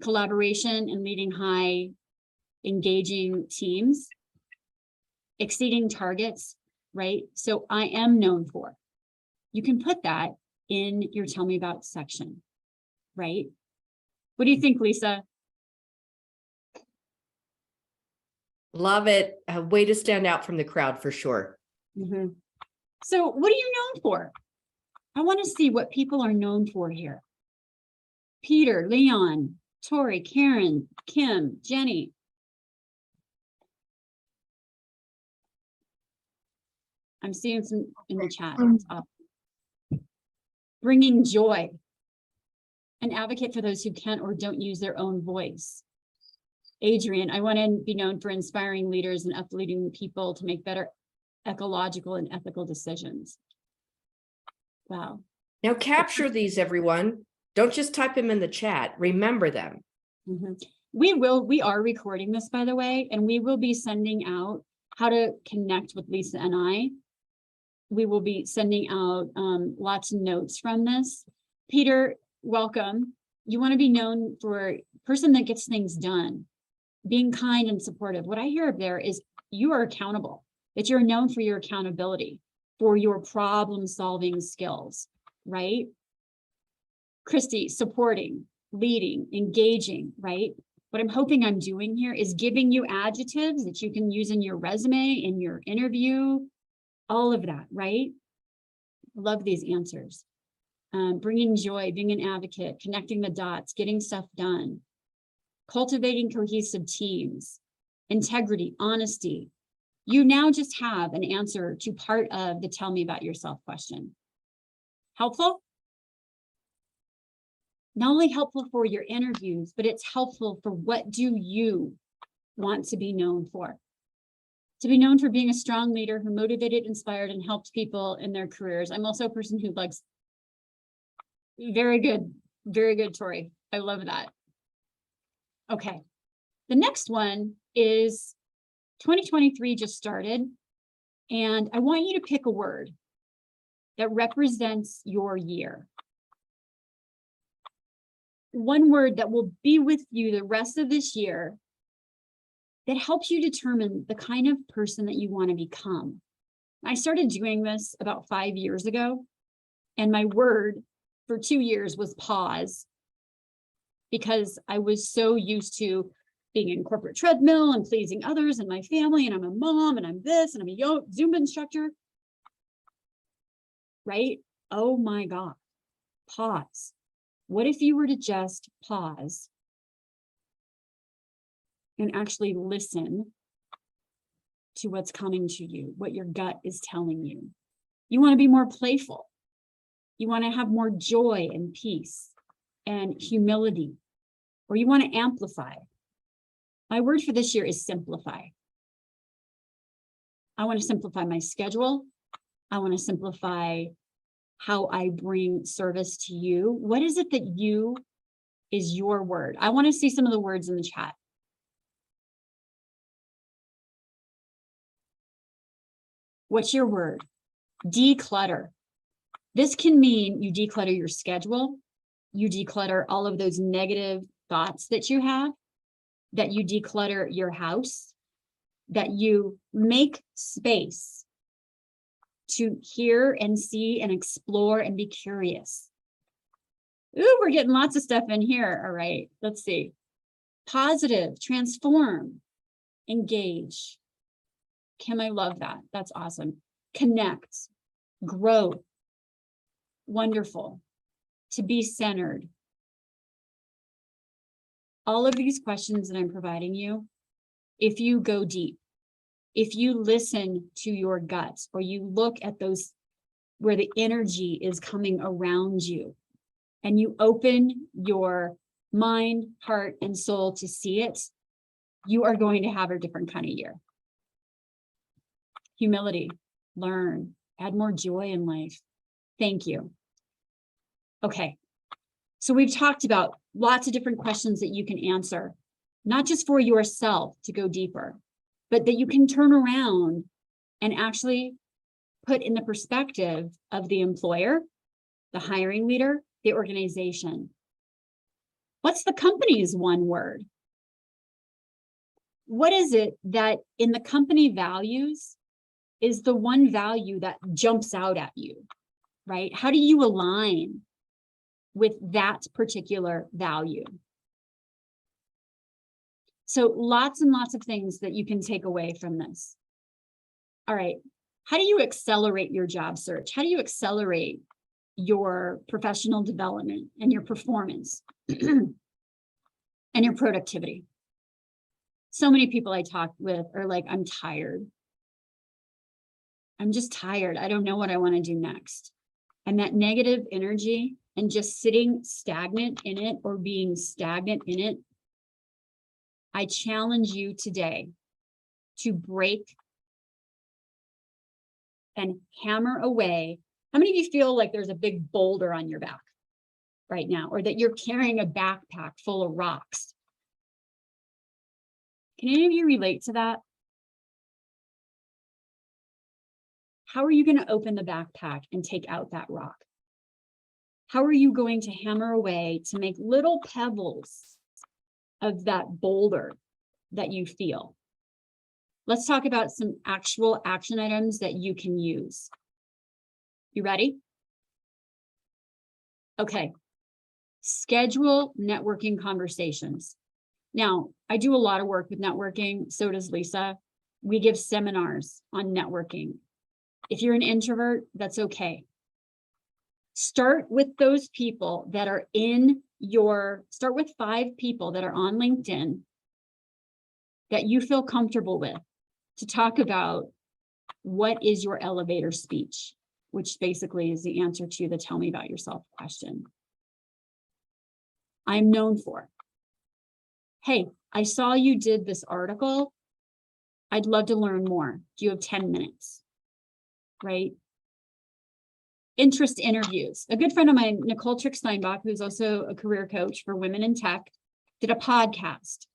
collaboration and leading high engaging teams, exceeding targets, right? So I am known for. You can put that in your tell me about section, right? What do you think, Lisa? Love it. A way to stand out from the crowd for sure. Mm-hmm. So what are you known for? I want to see what people are known for here. Peter, Leon, Tori, Karen, Kim, Jenny. I'm seeing some in the chat. It's up. Bringing joy. An advocate for those who can't or don't use their own voice. Adrian, I want to be known for inspiring leaders and uplifting people to make better ecological and ethical decisions. Wow. Now capture these, everyone. Don't just type them in the chat. Remember them. Mm-hmm. We are recording this, by the way, and we will be sending out how to connect with Lisa and I. We will be sending out lots of notes from this. Peter, welcome. You want to be known for a person that gets things done, being kind and supportive. What I hear up there is you are accountable, that you're known for your accountability, for your problem-solving skills, right? Christy, supporting, leading, engaging, right? What I'm hoping I'm doing here is giving you adjectives that you can use in your resume, in your interview, all of that, right? Love these answers. Bringing joy, being an advocate, connecting the dots, getting stuff done, cultivating cohesive teams, integrity, honesty. You now just have an answer to part of the tell me about yourself question. Helpful? Not only helpful for your interviews, but it's helpful for what do you want to be known for? To be known for being a strong leader who motivated, inspired, and helped people in their careers. I'm also a person who likes, very good, Tori. I love that. Okay, the next one is 2023 just started, and I want you to pick a word that represents your year. One word that will be with you the rest of this year that helps you determine the kind of person that you want to become. I started doing this about 5 years ago, and my word for 2 years was pause, because I was so used to being in corporate treadmill and pleasing others and my family, and I'm a mom, and I'm this, and I'm a Zumba instructor, right? Oh my God, pause. What if you were to just pause and actually listen to what's coming to you, what your gut is telling you? You want to be more playful. You want to have more joy and peace and humility, or you want to amplify. My word for this year is simplify. I want to simplify my schedule. I want to simplify how I bring service to you. What is it that you is your word? I want to see some of the words in the chat. What's your word? Declutter. This can mean you declutter your schedule, you declutter all of those negative thoughts that you have, that you declutter your house, that you make space to hear and see and explore and be curious. Ooh, we're getting lots of stuff in here. All right, let's see. Positive, transform, engage. Kim, I love that. That's awesome. Connect, grow. Wonderful. To be centered. All of these questions that I'm providing you, if you go deep, if you listen to your guts, or you look at those where the energy is coming around you, and you open your mind, heart, and soul to see it, you are going to have a different kind of year. Humility, learn, add more joy in life. Thank you. Okay, so we've talked about lots of different questions that you can answer, not just for yourself to go deeper, but that you can turn around and actually put in the perspective of the employer, the hiring leader, the organization. What's the company's one word? What is it that in the company values is the one value that jumps out at you, right? How do you align with that particular value? So lots and lots of things that you can take away from this. All right, how do you accelerate your job search? How do you accelerate your professional development and your performance and your productivity? So many people I talk with are like, I'm tired. I'm just tired. I don't know what I want to do next. And that negative energy and just sitting stagnant in it or being stagnant in it, I challenge you today to break and hammer away. How many of you feel like there's a big boulder on your back right now, or that you're carrying a backpack full of rocks? Can any of you relate to that? How are you going to open the backpack and take out that rock? How are you going to hammer away to make little pebbles of that boulder that you feel? Let's talk about some actual action items that you can use. You ready? Okay. Schedule networking conversations. Now, I do a lot of work with networking. So does Lisa. We give seminars on networking. If you're an introvert, that's okay. Start with those people that are start with 5 people that are on LinkedIn that you feel comfortable with to talk about what is your elevator speech, which basically is the answer to the tell me about yourself question. I'm known for. Hey, I saw you did this article. I'd love to learn more. Do you have 10 minutes? Right? Interest interviews. A good friend of mine, Nicole Trick-Steinbach, who's also a career coach for women in tech, did a podcast.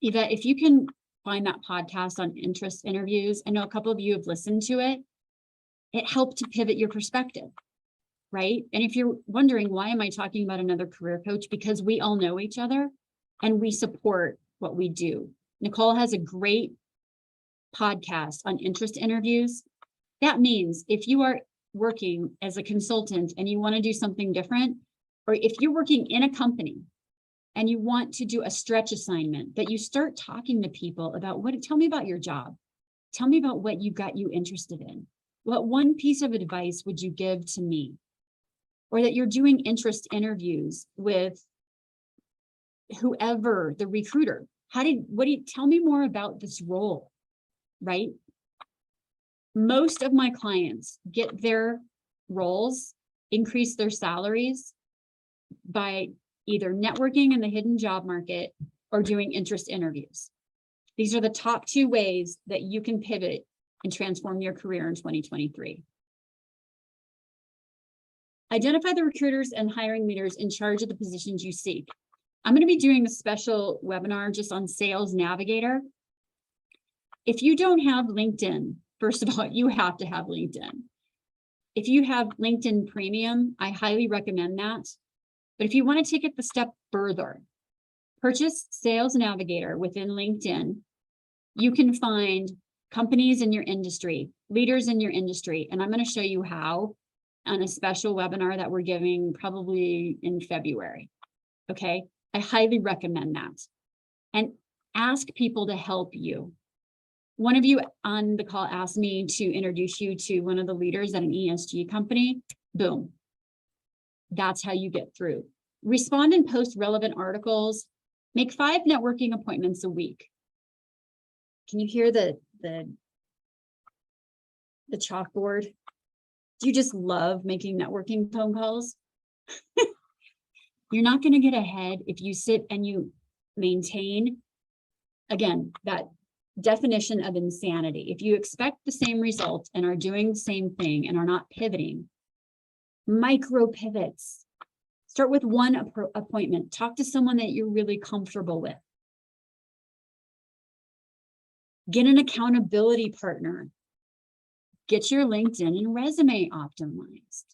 Yvette, if you can find that podcast on interest interviews, I know a couple of you have listened to it. It helped to pivot your perspective, right? And if you're wondering, why am I talking about another career coach? Because we all know each other and we support what we do. Nicole has a great podcast on interest interviews. That means if you are working as a consultant and you want to do something different, or if you're working in a company and you want to do a stretch assignment, that you start talking to people about tell me about your job. Tell me about what you got you interested in. What one piece of advice would you give to me? Or that you're doing interest interviews with whoever the recruiter. Tell me more about this role, right? Most of my clients get their roles, increase their salaries by either networking in the hidden job market or doing interest interviews. These are the top 2 ways that you can pivot and transform your career in 2023. Identify the recruiters and hiring leaders in charge of the positions you seek. I'm going to be doing a special webinar just on Sales Navigator. If you don't have LinkedIn, first of all, you have to have LinkedIn. If you have LinkedIn Premium, I highly recommend that. But if you want to take it the step further, purchase Sales Navigator within LinkedIn. You can find companies in your industry, leaders in your industry, and I'm going to show you how on a special webinar that we're giving probably in February. Okay, I highly recommend that. And ask people to help you. One of you on the call asked me to introduce you to one of the leaders at an ESG company. Boom. That's how you get through. Respond and post relevant articles. Make 5 networking appointments a week. Can you hear the chalkboard? Do you just love making networking phone calls? You're not going to get ahead if you sit and you maintain, again, that definition of insanity. If you expect the same result and are doing the same thing and are not pivoting, micro pivots. Start with one appointment. Talk to someone that you're really comfortable with. Get an accountability partner. Get your LinkedIn and resume optimized.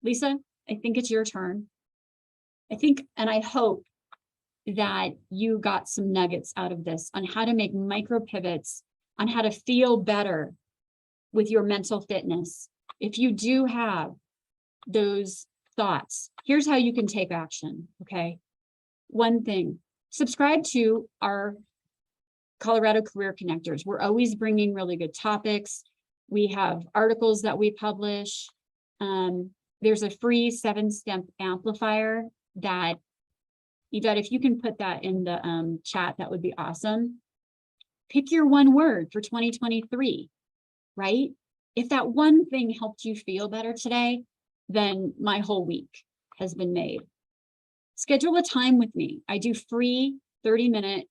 Lisa, I think it's your turn. I think, and I hope that you got some nuggets out of this on how to make micro pivots, on how to feel better with your mental fitness. If you do have those thoughts, here's how you can take action, okay? One thing, subscribe to our Colorado Career Connectors. We're always bringing really good topics. We have articles that we publish. There's a free 7-step amplifier that, Yvette, if you can put that in the chat, that would be awesome. Pick your one word for 2023, right? If that one thing helped you feel better today, then my whole week has been made. Schedule a time with me. I do free 30-minute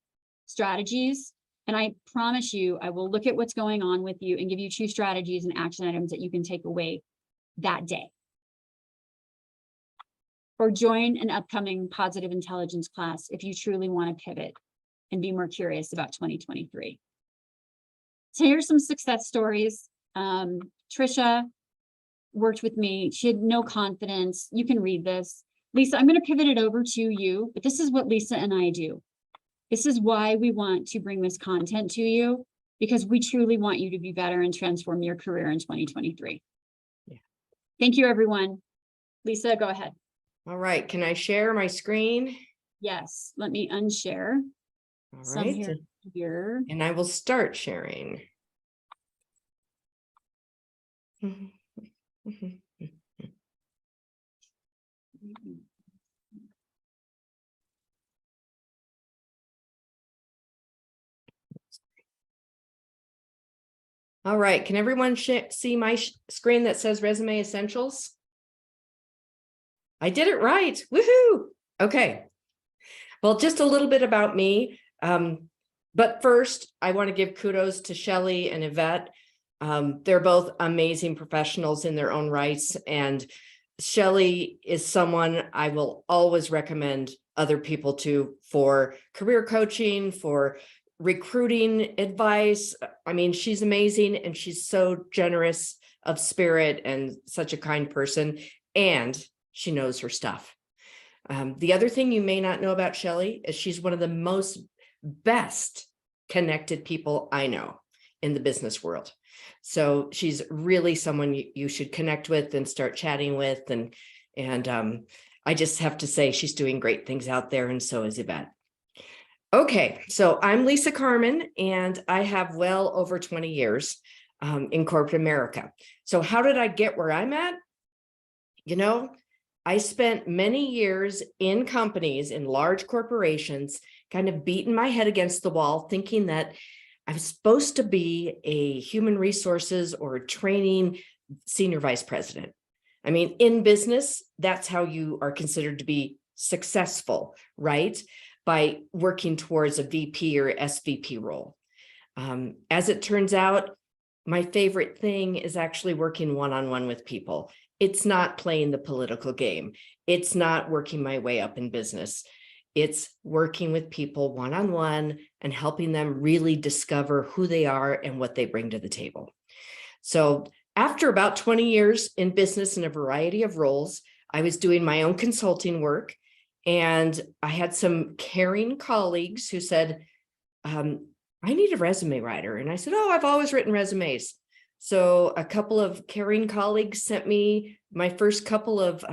strategies, and I promise you, I will look at what's going on with you and give you 2 strategies and action items that you can take away that day. Or join an upcoming positive intelligence class if you truly want to pivot and be more curious about 2023. So here's some success stories. Trisha worked with me. She had no confidence. You can read this. Lisa, I'm going to pivot it over to you, but this is what Lisa and I do. This is why we want to bring this content to you, because we truly want you to be better and transform your career in 2023. Yeah. Thank you, everyone. Lisa, go ahead. All right, can I share my screen? Yes, let me unshare. All Some right, here. and I will start sharing. All right, can everyone see my screen that says Resume Essentials? I did it right, woohoo! Okay, well, just a little bit about me. But first, I want to give kudos to Chelle and Yvette. They're both amazing professionals in their own rights, and Chelle is someone I will always recommend other people to for career coaching, for recruiting advice. I mean, she's amazing, and she's so generous of spirit and such a kind person, and she knows her stuff. The other thing you may not know about Chelle is she's one of the most best connected people I know in the business world. So she's really someone you should connect with and start chatting with. And I just have to say she's doing great things out there, and so is Yvette. Okay, so I'm Lisa Carman, and I have well over 20 years in corporate America. So how did I get where I'm at? You know, I spent many years in companies, in large corporations, kind of beating my head against the wall, thinking that I was supposed to be a human resources or a training senior vice president. I mean, in business, that's how you are considered to be successful, right? By working towards a VP or SVP role. As it turns out, my favorite thing is actually working one-on-one with people. It's not playing the political game. It's not working my way up in business. It's working with people one-on-one and helping them really discover who they are and what they bring to the table. So after about 20 years in business in a variety of roles, I was doing my own consulting work, and I had some caring colleagues who said, I need a resume writer. And I said, oh, I've always written resumes. So a couple of caring colleagues sent me my first couple of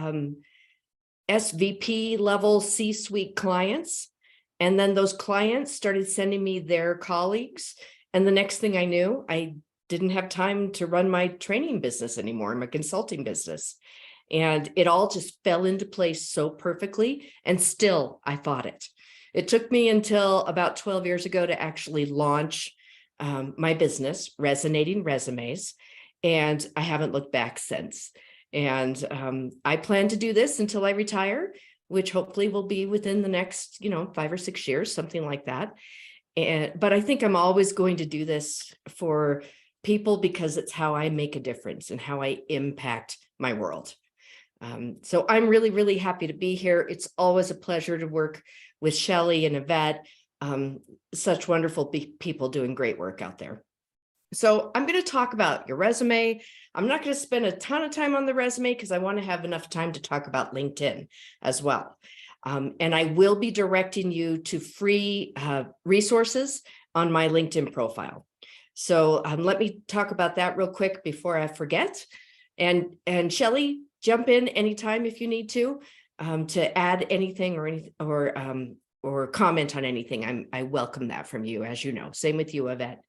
SVP level C-suite clients. And then those clients started sending me their colleagues. And the next thing I knew, I didn't have time to run my training business anymore, my consulting business. And it all just fell into place so perfectly. And still, I fought it. It took me until about 12 years ago to actually launch my business, Resonating Resumes, and I haven't looked back since. And I plan to do this until I retire, which hopefully will be within the next, 5 or 6 years, something like that. But I think I'm always going to do this for people because it's how I make a difference and how I impact my world. So I'm really, really happy to be here. It's always a pleasure to work with Chelle and Yvette, such wonderful people doing great work out there. So I'm going to talk about your resume. I'm not going to spend a ton of time on the resume because I want to have enough time to talk about LinkedIn as well. And I will be directing you to free resources on my LinkedIn profile. So let me talk about that real quick before I forget. And Chelle, jump in anytime if you need to add anything or comment on anything. I welcome that from you, as you know. Same with you, Yvette.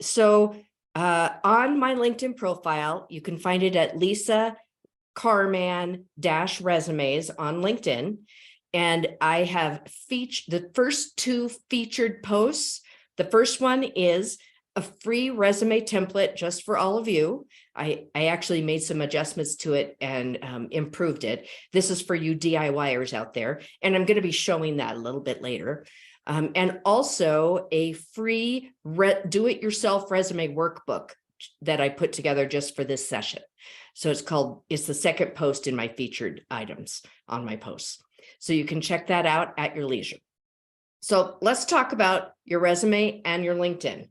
So on my LinkedIn profile, you can find it at Lisa Carman -resumes on LinkedIn. And I have the first 2 featured posts. The first one is a free resume template just for all of you. I actually made some adjustments to it and improved it. This is for you DIYers out there. And I'm going to be showing that a little bit later. And also a free do-it-yourself resume workbook that I put together just for this session. So it's the second post in my featured items on my posts. So you can check that out at your leisure. So let's talk about your resume and your LinkedIn.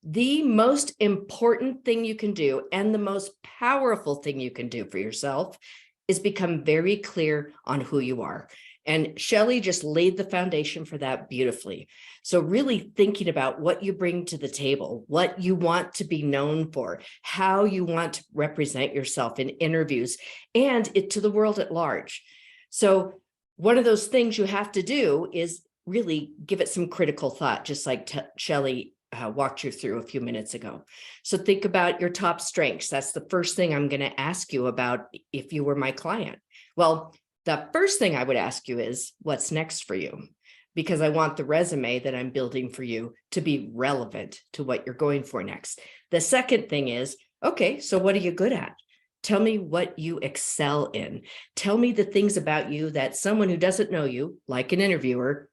The most important thing you can do and the most powerful thing you can do for yourself is become very clear on who you are. And Chelle just laid the foundation for that beautifully. So really thinking about what you bring to the table, what you want to be known for, how you want to represent yourself in interviews and to the world at large. So one of those things you have to do is really give it some critical thought, just like Chelle walked you through a few minutes ago. So think about your top strengths. That's the first thing I'm going to ask you about if you were my client. Well, the first thing I would ask you is, what's next for you? Because I want the resume that I'm building for you to be relevant to what you're going for next. The second thing is, okay, so what are you good at? Tell me what you excel in. Tell me the things about you that someone who doesn't know you, like an interviewer,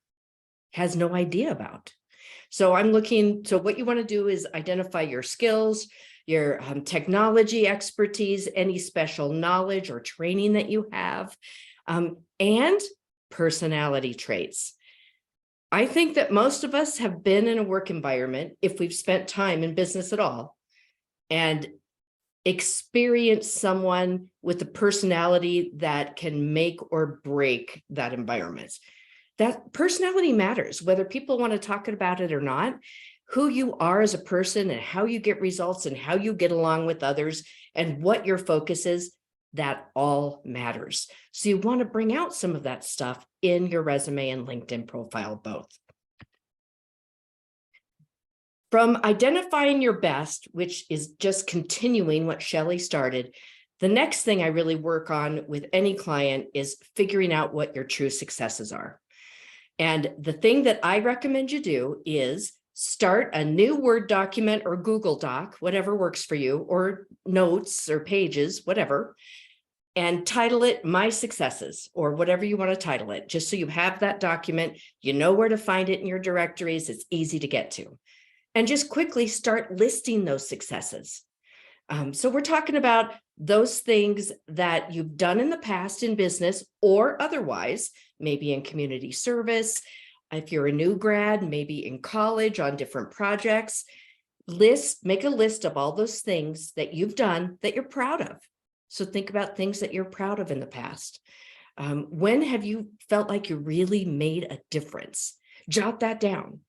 has no idea about. So what you want to do is identify your skills, your technology expertise, any special knowledge or training that you have, and personality traits. I think that most of us have been in a work environment, if we've spent time in business at all, and experienced someone with a personality that can make or break that environment. That personality matters, whether people want to talk about it or not. Who you are as a person and how you get results and how you get along with others and what your focus is, that all matters. So you want to bring out some of that stuff in your resume and LinkedIn profile both. From identifying your best, which is just continuing what Chelle started, the next thing I really work on with any client is figuring out what your true successes are. And the thing that I recommend you do is start a new Word document or Google Doc, whatever works for you, or notes or pages, whatever, and title it My Successes or whatever you want to title it, just so you have that document, you know where to find it in your directories, it's easy to get to. and just quickly start listing those successes. So we're talking about those things that you've done in the past in business or otherwise, maybe in community service. If you're a new grad, maybe in college on different projects, make a list of all those things that you've done that you're proud of. So think about things that you're proud of in the past. When have you felt like you really made a difference? Jot that down.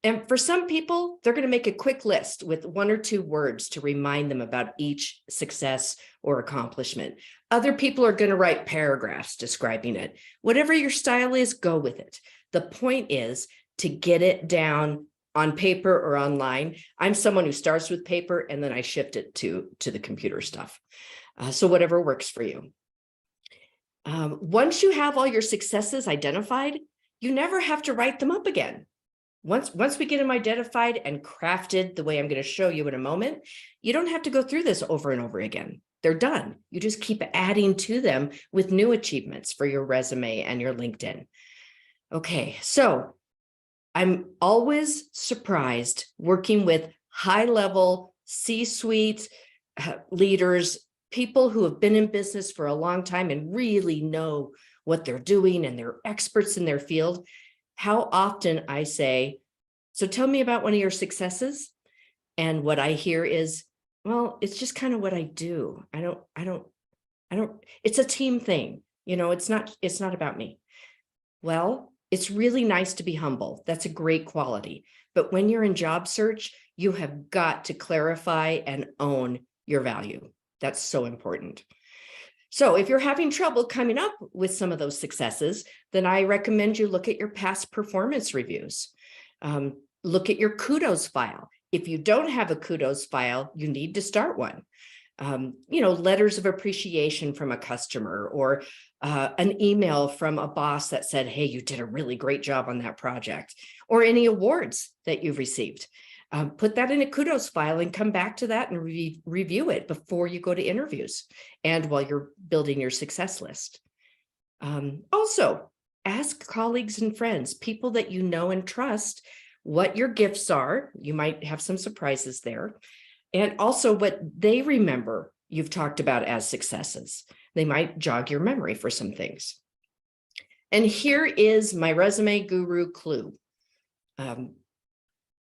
And for some people, they're going to make a quick list with 1 or 2 words to remind them about each success or accomplishment. Other people are going to write paragraphs describing it. Whatever your style is, go with it. The point is to get it down on paper or online. I'm someone who starts with paper and then I shift it to the computer stuff. So whatever works for you. Once you have all your successes identified, you never have to write them up again. Once we get them identified and crafted the way I'm going to show you in a moment, you don't have to go through this over and over again. They're done. You just keep adding to them with new achievements for your resume and your LinkedIn. Okay, so I'm always surprised working with high-level C-suite leaders, people who have been in business for a long time and really know what they're doing and they're experts in their field. How often I say, so tell me about one of your successes. And what I hear is, well, it's just kind of what I do. I don't, it's a team thing. It's not about me. Well, it's really nice to be humble. That's a great quality. But when you're in job search, you have got to clarify and own your value. That's so important. So if you're having trouble coming up with some of those successes, then I recommend you look at your past performance reviews. Look at your kudos file. If you don't have a kudos file, you need to start one. Letters of appreciation from a customer or an email from a boss that said, hey, you did a really great job on that project, or any awards that you've received. Put that in a kudos file and come back to that and review it before you go to interviews and while you're building your success list. Also, ask colleagues and friends, people that you know and trust, what your gifts are. You might have some surprises there. And also what they remember you've talked about as successes. They might jog your memory for some things. And here is my resume guru clue.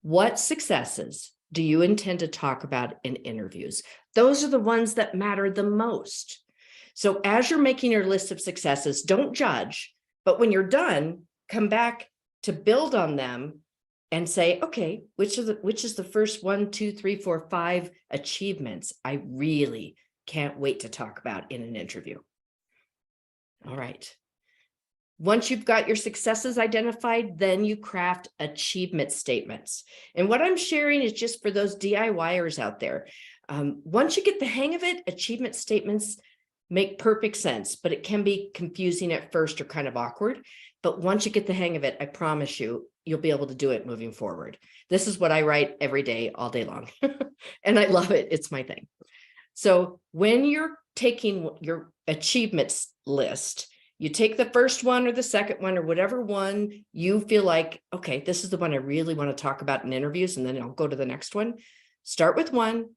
What successes do you intend to talk about in interviews? Those are the ones that matter the most. So as you're making your list of successes, don't judge, but when you're done, come back to build on them and say, okay, which is the first 1, 2, 3, 4, 5 achievements I really can't wait to talk about in an interview. All right. Once you've got your successes identified, then you craft achievement statements. And what I'm sharing is just for those DIYers out there. Once you get the hang of it, achievement statements make perfect sense, but it can be confusing at first or kind of awkward. But once you get the hang of it, I promise you, you'll be able to do it moving forward. This is what I write every day, all day long. And I love it. It's my thing. So when you're taking your achievements list, you take the first one or the second one or whatever one you feel like, okay, this is the one I really want to talk about in interviews, and then I'll go to the next one. Start with one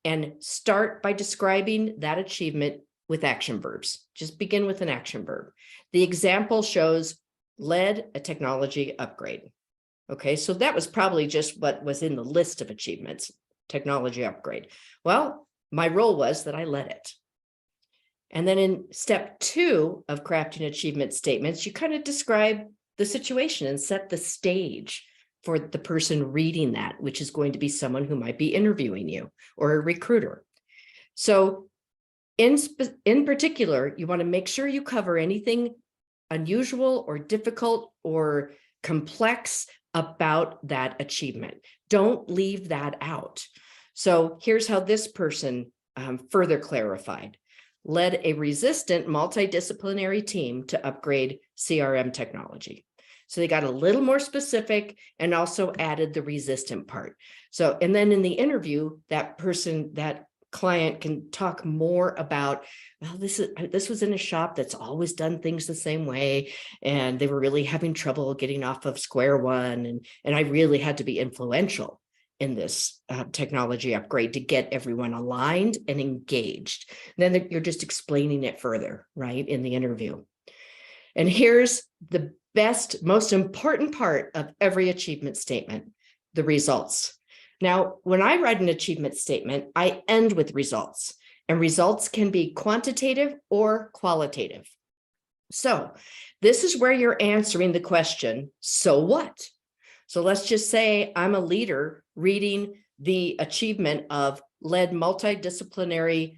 and start by describing that achievement with action verbs. Just begin with an action verb. The example shows led a technology upgrade. Okay, so that was probably just what was in the list of achievements, technology upgrade. Well, my role was that I led it. And then in step 2 of crafting achievement statements, you kind of describe the situation and set the stage for the person reading that, which is going to be someone who might be interviewing you or a recruiter. So in particular, you want to make sure you cover anything unusual or difficult or complex about that achievement. Don't leave that out. So here's how this person further clarified. Led a resistant multidisciplinary team to upgrade CRM technology. So they got a little more specific and also added the resistant part. So, and then in the interview, that client can talk more about, well, this was in a shop that's always done things the same way, and they were really having trouble getting off of square one, and I really had to be influential in this technology upgrade to get everyone aligned and engaged. Then you're just explaining it further, right, in the interview. And here's the best, most important part of every achievement statement, the results. Now, when I write an achievement statement, I end with results, and results can be quantitative or qualitative. So this is where you're answering the question, so what? So let's just say I'm a leader reading the achievement of led multidisciplinary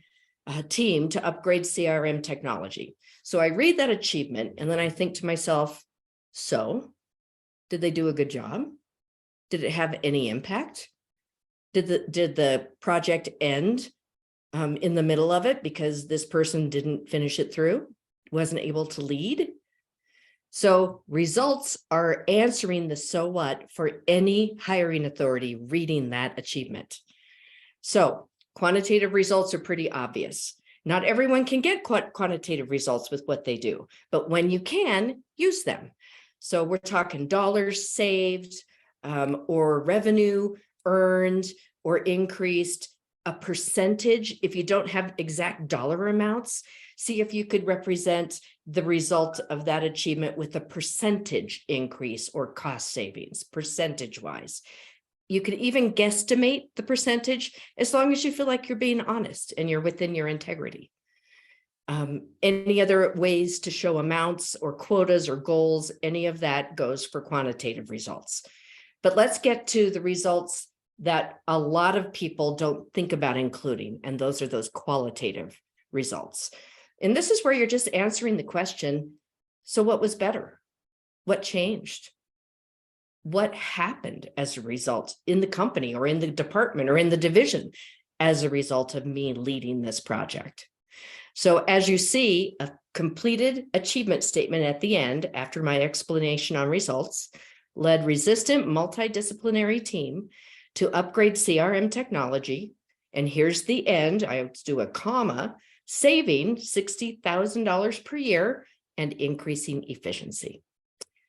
team to upgrade CRM technology. So I read that achievement and then I think to myself, so did they do a good job? Did it have any impact? Did the project end in the middle of it because this person didn't finish it through, wasn't able to lead? So results are answering the so what for any hiring authority reading that achievement. So quantitative results are pretty obvious. Not everyone can get quantitative results with what they do, but when you can, use them. So we're talking dollars saved, or revenue earned or increased, a percentage. If you don't have exact dollar amounts, see if you could represent the result of that achievement with a percentage increase or cost savings, percentage-wise. You could even guesstimate the percentage as long as you feel like you're being honest and you're within your integrity. Any other ways to show amounts or quotas or goals, any of that goes for quantitative results. But let's get to the results that a lot of people don't think about including, and those are those qualitative results. And this is where you're just answering the question, so what was better? What changed? What happened as a result in the company or in the department or in the division as a result of me leading this project? So as you see, a completed achievement statement at the end, after my explanation on results, led resistant multidisciplinary team to upgrade CRM technology. And here's the end, I do a comma, saving $60,000 per year and increasing efficiency.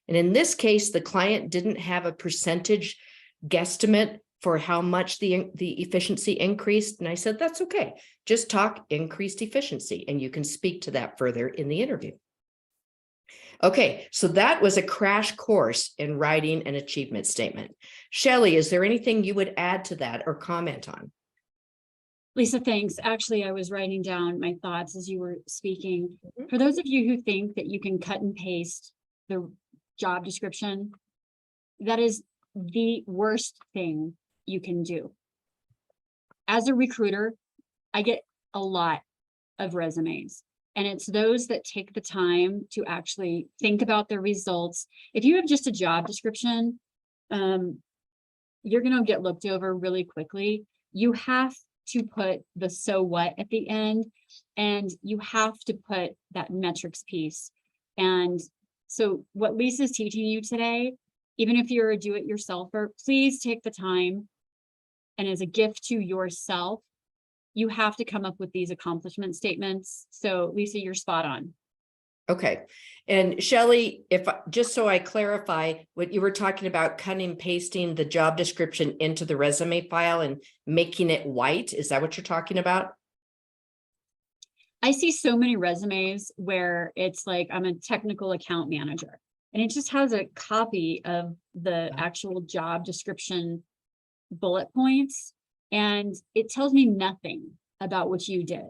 And in this case, the client didn't have a percentage guesstimate for how much the efficiency increased. And I said, that's okay. Just talk increased efficiency. And you can speak to that further in the interview. Okay, so that was a crash course in writing an achievement statement. Chelle, is there anything you would add to that or comment on? Lisa, thanks. Actually, I was writing down my thoughts as you were speaking. Mhm. For those of you who think that you can cut and paste the job description, that is the worst thing you can do. As a recruiter, I get a lot of resumes, and it's those that take the time to actually think about their results. If you have just a job description, you're going to get looked over really quickly. You have to put the so what at the end, and you have to put that metrics piece. And so what Lisa's teaching you today, even if you're a do-it-yourselfer, please take the time, and as a gift to yourself, you have to come up with these accomplishment statements. So Lisa, you're spot on. Okay. And Chelle, if just so I clarify what you were talking about, cutting and pasting the job description into the resume file and making it white, is that what you're talking about? I see so many resumes where it's like, I'm a technical account manager, and it just has a copy of the actual job description bullet points, and it tells me nothing about what you did.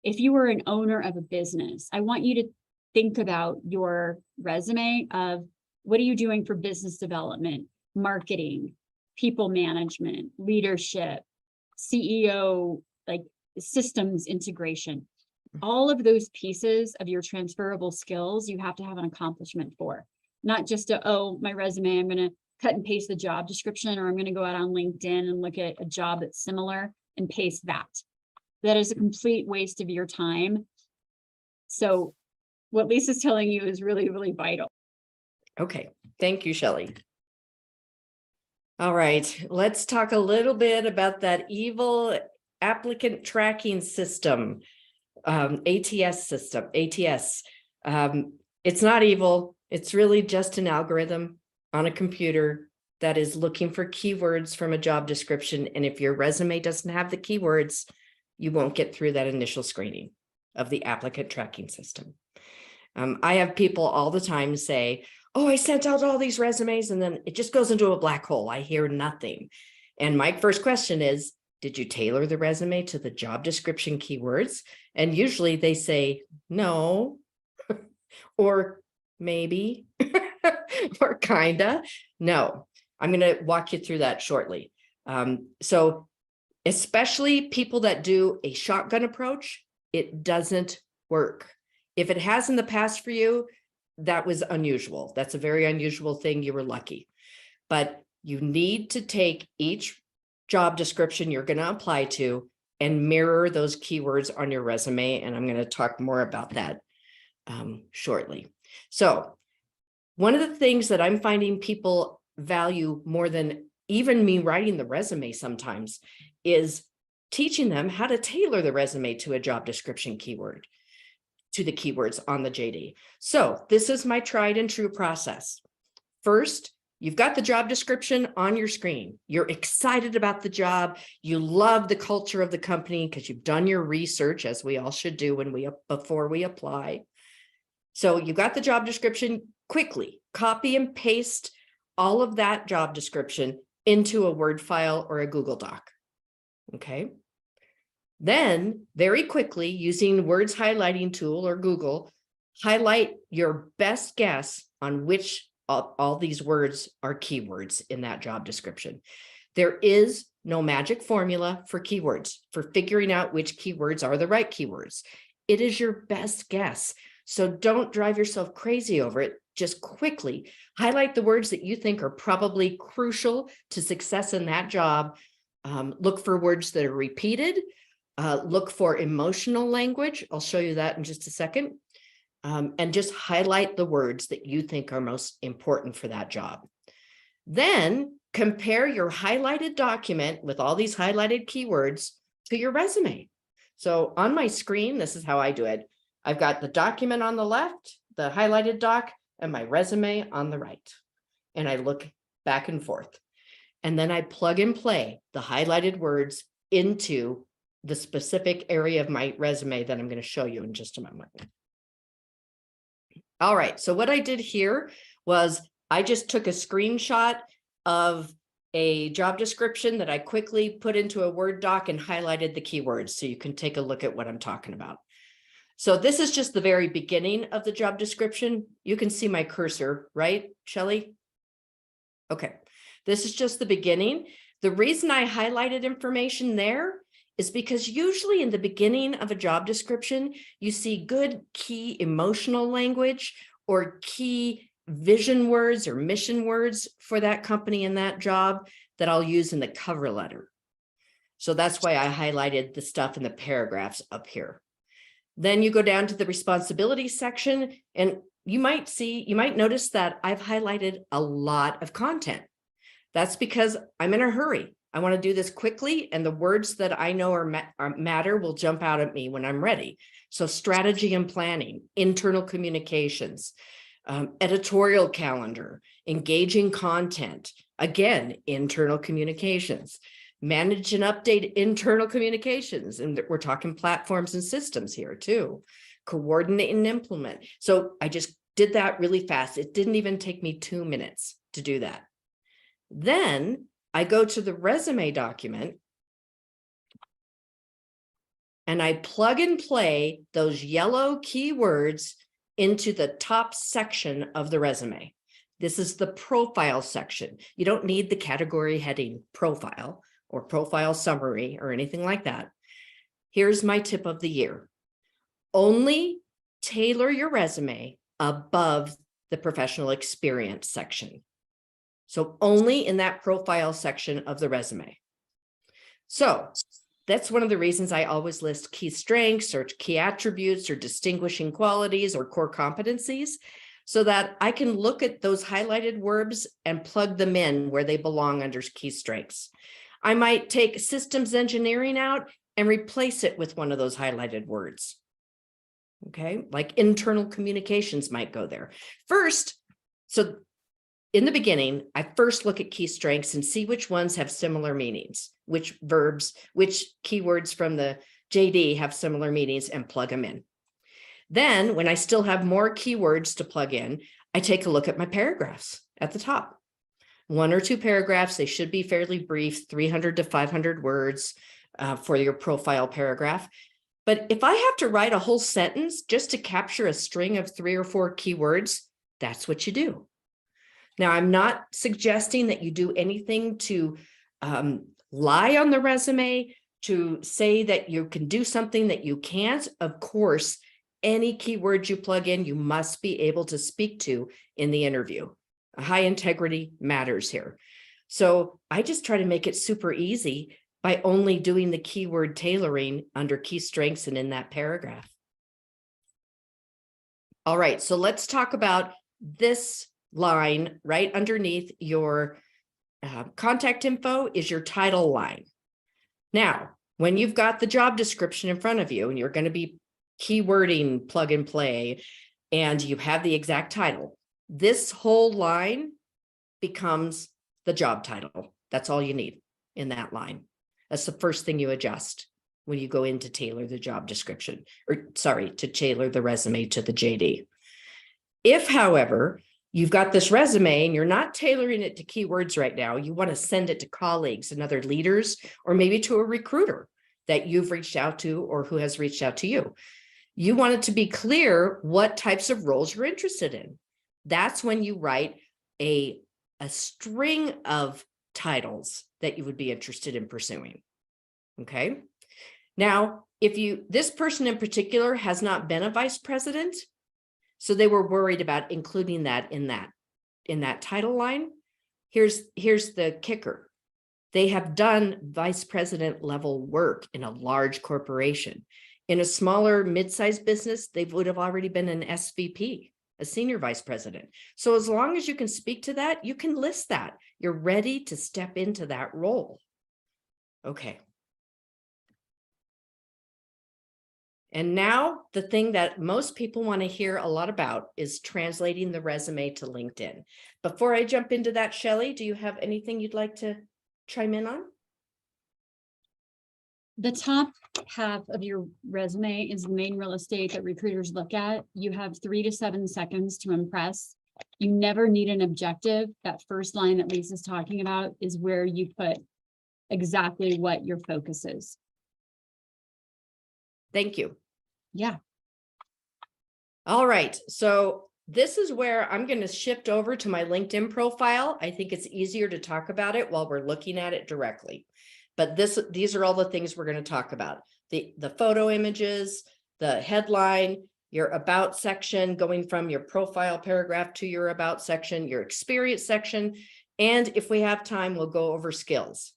If you were an owner of a business, I want you to think about your resume of what are you doing for business development, marketing, people management, leadership, CEO, like systems integration. All of those pieces of your transferable skills, you have to have an accomplishment for, not just my resume, I'm going to cut and paste the job description, or I'm going to go out on LinkedIn and look at a job that's similar and paste that. That is a complete waste of your time. So what Lisa's telling you is really, really vital. Okay. Thank you, Chelle. All right. Let's talk a little bit about that evil applicant tracking system, ATS system, ATS. It's not evil. It's really just an algorithm on a computer that is looking for keywords from a job description. And if your resume doesn't have the keywords, you won't get through that initial screening of the applicant tracking system. I have people all the time say, oh, I sent out all these resumes and then it just goes into a black hole. I hear nothing. And my first question is, did you tailor the resume to the job description keywords? And usually they say, no, or maybe, or kinda. No, I'm going to walk you through that shortly. So especially people that do a shotgun approach, it doesn't work. If it has in the past for you, that was unusual. That's a very unusual thing. You were lucky. But you need to take each job description you're going to apply to and mirror those keywords on your resume. And I'm going to talk more about that shortly. So one of the things that I'm finding people value more than even me writing the resume sometimes is teaching them how to tailor the resume to a job description keyword, to the keywords on the JD. So this is my tried and true process. First, you've got the job description on your screen. You're excited about the job. You love the culture of the company because you've done your research, as we all should do before we apply. So you got the job description. Quickly copy and paste all of that job description into a Word file or a Google Doc. Okay. Then very quickly, using Word's highlighting tool or Google, highlight your best guess on which all these words are keywords in that job description. There is no magic formula for keywords, for figuring out which keywords are the right keywords. It is your best guess. So don't drive yourself crazy over it. Just quickly highlight the words that you think are probably crucial to success in that job. Look for words that are repeated. Look for emotional language. I'll show you that in just a second. And just highlight the words that you think are most important for that job. Then compare your highlighted document with all these highlighted keywords to your resume. So on my screen, this is how I do it. I've got the document on the left, the highlighted doc, and my resume on the right. And I look back and forth. And then I plug and play the highlighted words into the specific area of my resume that I'm going to show you in just a moment. All right, so what I did here was I just took a screenshot of a job description that I quickly put into a Word doc and highlighted the keywords so you can take a look at what I'm talking about. So this is just the very beginning of the job description. You can see my cursor, right, Chelle? Okay, this is just the beginning. The reason I highlighted information there is because usually in the beginning of a job description, you see good key emotional language or key vision words or mission words for that company and that job that I'll use in the cover letter. So that's why I highlighted the stuff in the paragraphs up here. Then you go down to the responsibility section and you might notice that I've highlighted a lot of content. That's because I'm in a hurry. I want to do this quickly, and the words that I know matter will jump out at me when I'm ready. So strategy and planning, internal communications, editorial calendar, engaging content, again, internal communications, manage and update internal communications. And we're talking platforms and systems here too, coordinate and implement. So I just did that really fast. It didn't even take me 2 minutes to do that. Then I go to the resume document and I plug and play those yellow keywords into the top section of the resume. This is the profile section. You don't need the category heading profile or profile summary or anything like that. Here's my tip of the year. Only tailor your resume above the professional experience section. So only in that profile section of the resume. So that's one of the reasons I always list key strengths or key attributes or distinguishing qualities or core competencies, so that I can look at those highlighted words and plug them in where they belong under key strengths. I might take systems engineering out and replace it with one of those highlighted words. Okay, like internal communications might go there. First, so in the beginning, I first look at key strengths and see which ones have similar meanings, which verbs, which keywords from the JD have similar meanings, and plug them in. Then when I still have more keywords to plug in, I take a look at my paragraphs at the top. 1 or 2 paragraphs, they should be fairly brief, 300 to 500 words for your profile paragraph. But if I have to write a whole sentence just to capture a string of 3 or 4 keywords, that's what you do. Now, I'm not suggesting that you do anything to lie on the resume, to say that you can do something that you can't. Of course, any keywords you plug in, you must be able to speak to in the interview. High integrity matters here. So I just try to make it super easy by only doing the keyword tailoring under key strengths and in that paragraph. All right, so let's talk about this line right underneath your contact info is your title line. Now, when you've got the job description in front of you and you're going to be keywording plug and play and you have the exact title, this whole line becomes the job title. That's all you need in that line. That's the first thing you adjust when you go in to tailor the job description, or sorry, to tailor the resume to the JD. If, however, you've got this resume and you're not tailoring it to keywords right now, you want to send it to colleagues and other leaders, or maybe to a recruiter that you've reached out to or who has reached out to you. You want it to be clear what types of roles you're interested in. That's when you write a string of titles that you would be interested in pursuing. Okay. Now, this person in particular has not been a vice president, so they were worried about including that in that title line. Here's the kicker. They have done vice president level work in a large corporation. In a smaller mid-sized business, they would have already been an SVP, a senior vice president. So as long as you can speak to that, you can list that. You're ready to step into that role. Okay. And now the thing that most people want to hear a lot about is translating the resume to LinkedIn. Before I jump into that, Chelle, do you have anything you'd like to chime in on? The top half of your resume is the main real estate that recruiters look at. You have 3 to 7 seconds to impress. You never need an objective. That first line that Lisa's talking about is where you put exactly what your focus is. Thank you. Yeah. All right. So this is where I'm going to shift over to my LinkedIn profile. I think it's easier to talk about it while we're looking at it directly. But these are all the things we're going to talk about. The photo images, the headline, your about section, going from your profile paragraph to your about section, your experience section. And if we have time, we'll go over skills.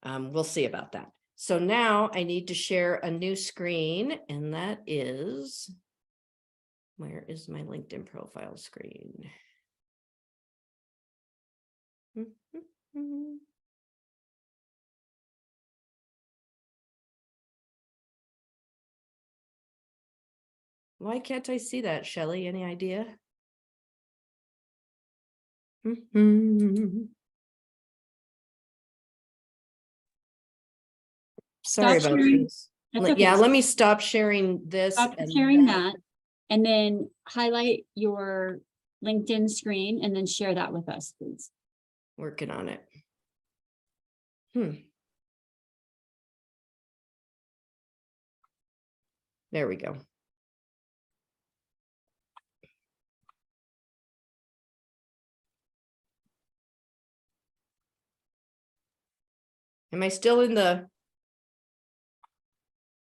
We'll see about that. So now I need to share a new screen, and that is, where is my LinkedIn profile screen? Why can't I see that, Chelle? Any idea? Sorry about this. Yeah, let me stop sharing this. Stop sharing that, and then highlight your LinkedIn screen and then share that with us, please. Working on it. There we go. Am I still in the?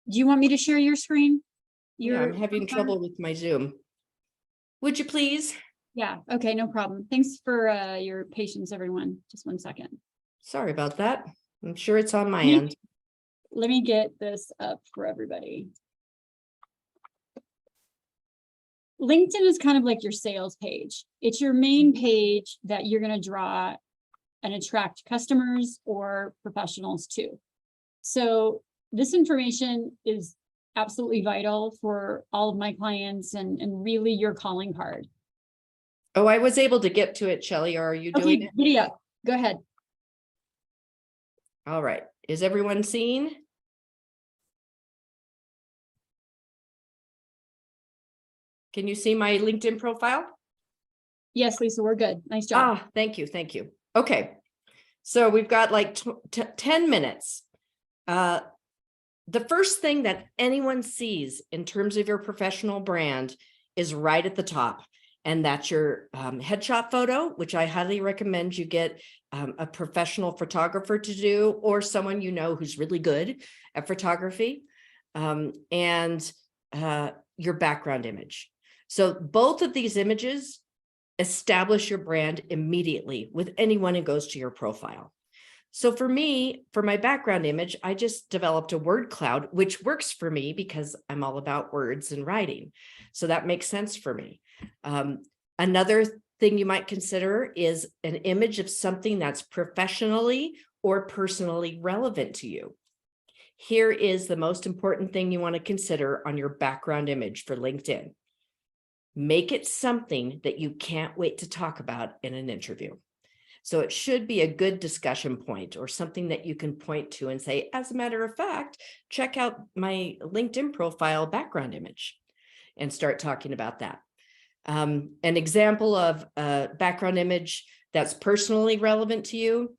Do you want me to share your screen? Yeah, I'm having trouble with my Zoom. Would you please? Yeah, okay, no problem. Thanks for your patience, everyone. Just 1 second. Sorry about that. I'm sure it's on my end. Let me get this up for everybody. LinkedIn is kind of like your sales page. It's your main page that you're going to draw and attract customers or professionals to. So this information is absolutely vital for all of my clients and really your calling card. Oh, I was able to get to it, Chelle. Are you doing Okay, it? video, go ahead. All right. Is everyone seeing? Can you see my LinkedIn profile? Yes, Lisa, we're good. Nice job. Ah, thank you. Thank you. Okay. So we've got like 10 minutes. The first thing that anyone sees in terms of your professional brand is right at the top. And that's your headshot photo, which I highly recommend you get a professional photographer to do, or someone you know who's really good at photography, and your background image. So both of these images establish your brand immediately with anyone who goes to your profile. So for me, for my background image, I just developed a word cloud, which works for me because I'm all about words and writing. So that makes sense for me. Another thing you might consider is an image of something that's professionally or personally relevant to you. Here is the most important thing you want to consider on your background image for LinkedIn. Make it something that you can't wait to talk about in an interview. So it should be a good discussion point or something that you can point to and say, as a matter of fact, check out my LinkedIn profile background image and start talking about that. An example of a background image that's personally relevant to you.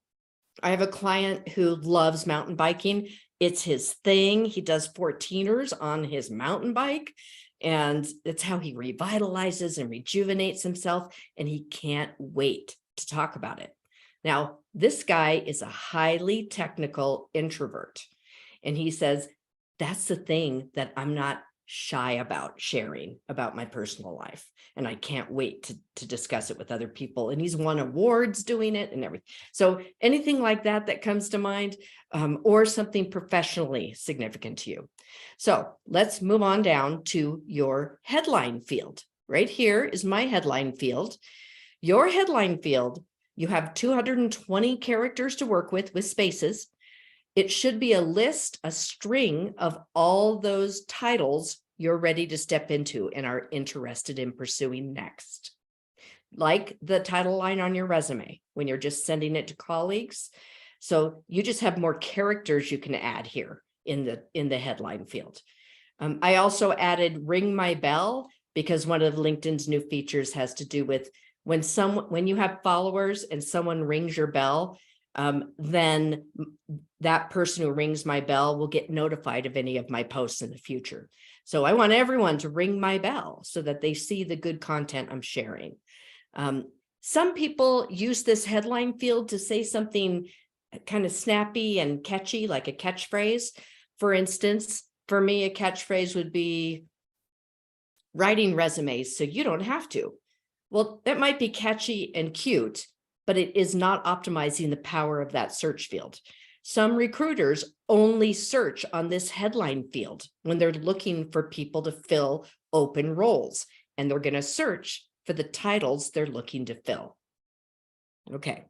I have a client who loves mountain biking. It's his thing. He does 14ers on his mountain bike. And it's how he revitalizes and rejuvenates himself. And he can't wait to talk about it. Now, this guy is a highly technical introvert. And he says, that's the thing that I'm not shy about sharing about my personal life. And I can't wait to discuss it with other people. And he's won awards doing it and everything. So anything like that that comes to mind, or something professionally significant to you. So let's move on down to your headline field. Right here is my headline field. Your headline field, you have 220 characters to work with spaces. It should be a list, a string of all those titles you're ready to step into and are interested in pursuing next. Like the title line on your resume when you're just sending it to colleagues. So you just have more characters you can add here in the headline field. I also added ring my bell because one of LinkedIn's new features has to do with when you have followers and someone rings your bell, then that person who rings my bell will get notified of any of my posts in the future. So I want everyone to ring my bell so that they see the good content I'm sharing. Some people use this headline field to say something kind of snappy and catchy, like a catchphrase. For instance, for me, a catchphrase would be writing resumes so you don't have to. Well, it might be catchy and cute, but it is not optimizing the power of that search field. Some recruiters only search on this headline field when they're looking for people to fill open roles, and they're going to search for the titles they're looking to fill. Okay.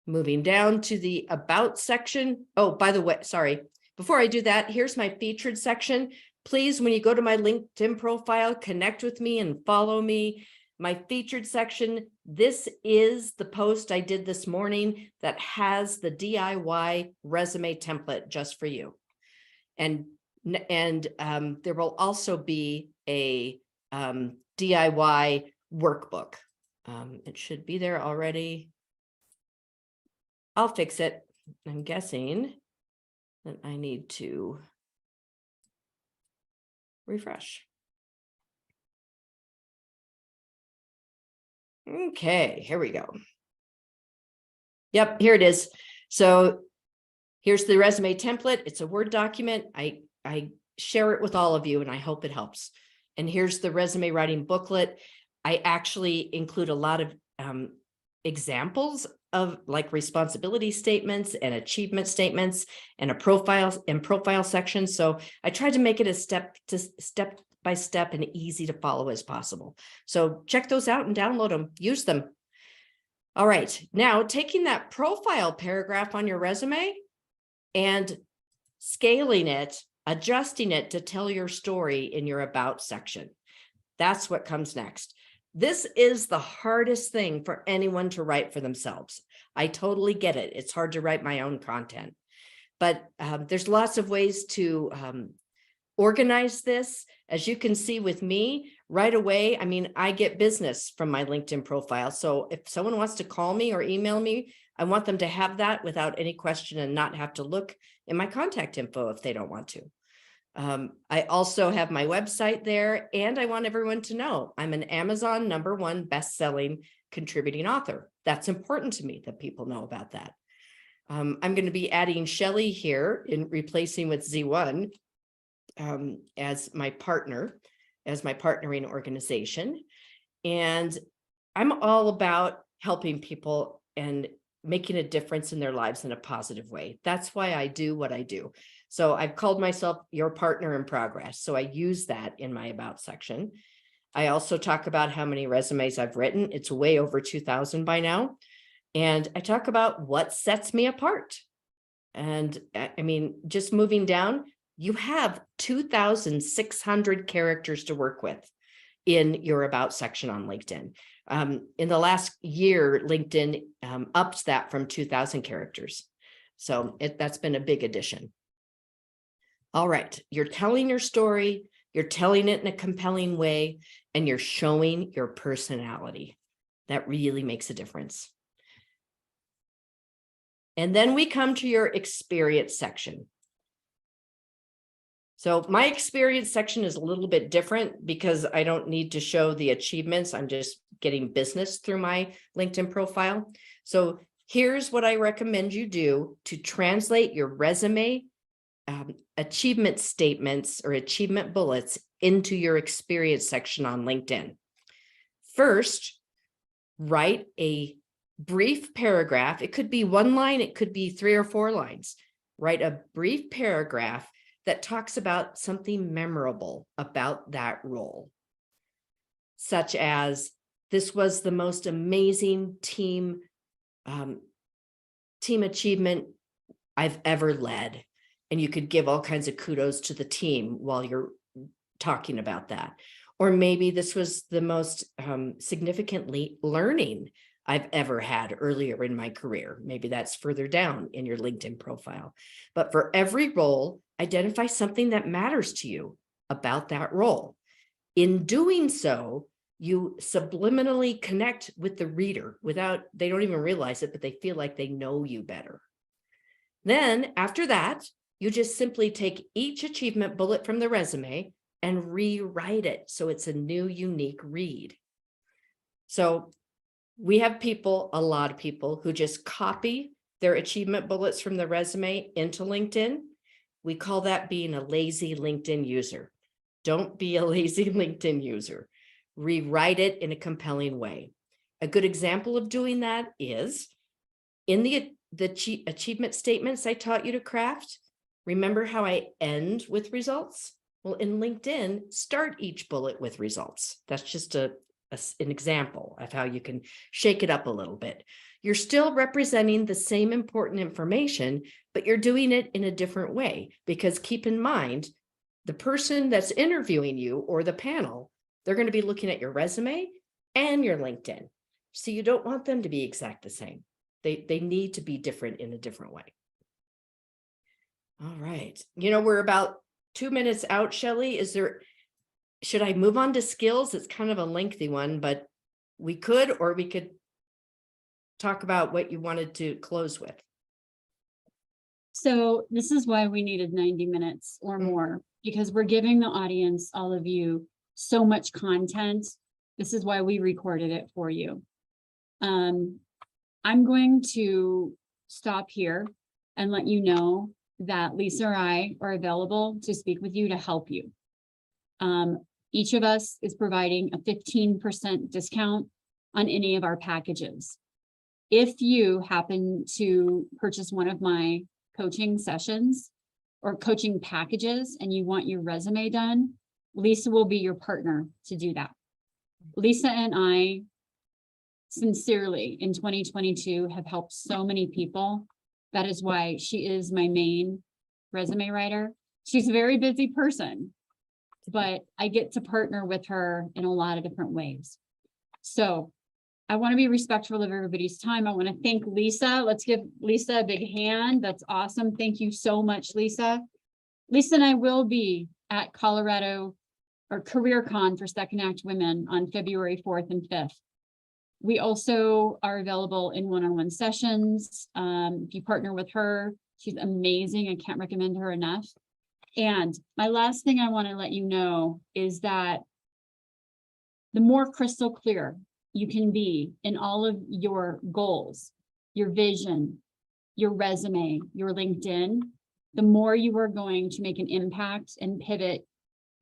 Moving down to the about section. Oh, by the way, sorry. Before I do that, here's my featured section. Please, when you go to my LinkedIn profile, connect with me and follow me. My featured section, this is the post I did this morning that has the DIY resume template just for you. And there will also be a DIY workbook. It should be there already. I'll fix it. I'm guessing that I need to refresh. Okay, here we go. Yep, here it is. So here's the resume template. It's a Word document. I share it with all of you and I hope it helps. And here's the resume writing booklet. I actually include a lot of examples of like responsibility statements and achievement statements and a profile section. So I tried to make it as step by step and easy to follow as possible. So check those out and download them, use them. All right, now taking that profile paragraph on your resume and scaling it, adjusting it to tell your story in your about section. That's what comes next. This is the hardest thing for anyone to write for themselves. I totally get it. It's hard to write my own content, but there's lots of ways to organize this. As you can see with me right away, I mean, I get business from my LinkedIn profile. So if someone wants to call me or email me, I want them to have that without any question and not have to look in my contact info if they don't want to. I also have my website there, and I want everyone to know I'm an Amazon #1 best-selling contributing author. That's important to me that people know about that. I'm going to be adding Chelle here in replacing with Z1 as my partner, as my partnering organization. And I'm all about helping people and making a difference in their lives in a positive way. That's why I do what I do. So I've called myself your partner in progress. So I use that in my about section. I also talk about how many resumes I've written. It's way over 2,000 by now. And I talk about what sets me apart. And I mean, just moving down, you have 2,600 characters to work with in your about section on LinkedIn. In the last year, LinkedIn upped that from 2,000 characters. So that's been a big addition. All right, you're telling your story, you're telling it in a compelling way, and you're showing your personality. That really makes a difference. And then we come to your experience section. So my experience section is a little bit different because I don't need to show the achievements. I'm just getting business through my LinkedIn profile. So here's what I recommend you do to translate your resume achievement statements or achievement bullets into your experience section on LinkedIn. First, write a brief paragraph. It could be 1 line, it could be 3 or 4 lines. Write a brief paragraph that talks about something memorable about that role, such as this was the most amazing team achievement I've ever led. And you could give all kinds of kudos to the team while you're talking about that. Or maybe this was the most significantly learning I've ever had earlier in my career. Maybe that's further down in your LinkedIn profile. But for every role, identify something that matters to you about that role. In doing so, you subliminally connect with the reader without, they don't even realize it, but they feel like they know you better. Then after that, you just simply take each achievement bullet from the resume and rewrite it so it's a new, unique read. So we have people, a lot of people, who just copy their achievement bullets from the resume into LinkedIn. We call that being a lazy LinkedIn user. Don't be a lazy LinkedIn user. Rewrite it in a compelling way. A good example of doing that is in the achievement statements I taught you to craft. Remember how I end with results? Well, in LinkedIn, start each bullet with results. That's just an example of how you can shake it up a little bit. You're still representing the same important information, but you're doing it in a different way, because keep in mind, the person that's interviewing you or the panel, they're going to be looking at your resume and your LinkedIn. So you don't want them to be exact the same. They need to be different in a different way. All right. We're about 2 minutes out, Chelle. Should I move on to skills? It's kind of a lengthy one, but we could talk about what you wanted to close with. So this is why we needed 90 minutes or more, because we're giving the audience, all of you, so much content. This is why we recorded it for you. I'm going to stop here and let you know that Lisa or I are available to speak with you to help you. Each of us is providing a 15% discount on any of our packages. If you happen to purchase one of my coaching sessions or coaching packages and you want your resume done, Lisa will be your partner to do that. Lisa and I sincerely in 2022 have helped so many people. That is why she is my main resume writer. She's a very busy person, but I get to partner with her in a lot of different ways. So I want to be respectful of everybody's time. I want to thank Lisa. Let's give Lisa a big hand. That's awesome. Thank you so much, Lisa. Lisa and I will be at Colorado or CareerCon for Second Act Women on February 4th and 5th. We also are available in one-on-one sessions. If you partner with her, she's amazing. I can't recommend her enough. And my last thing I want to let you know is that the more crystal clear you can be in all of your goals, your vision, your resume, your LinkedIn, the more you are going to make an impact and pivot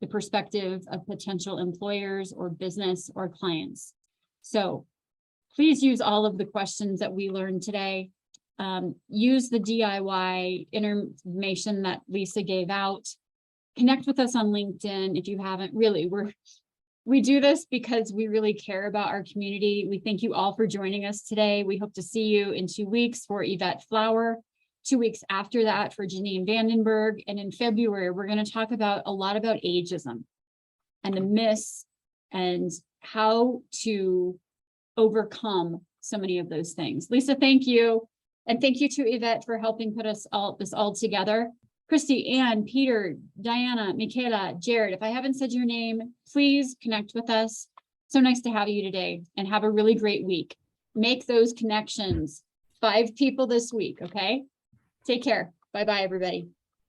the perspective of potential employers or business or clients. So please use all of the questions that we learned today. Use the DIY information that Lisa gave out. Connect with us on LinkedIn if you haven't. Really, we do this because we really care about our community. We thank you all for joining us today. We hope to see you in 2 weeks for Yvette Flower, 2 weeks after that for Janine Vandenberg. And in February, we're going to talk about a lot about ageism and the myths and how to overcome so many of those things. Lisa, thank you. And thank you to Yvette for helping put this all together. Christy, Ann, Peter, Diana, Michaela, Jared, if I haven't said your name, please connect with us. So nice to have you today and have a really great week. Make those connections. 5 people this week, okay? Take care. Bye-bye, everybody.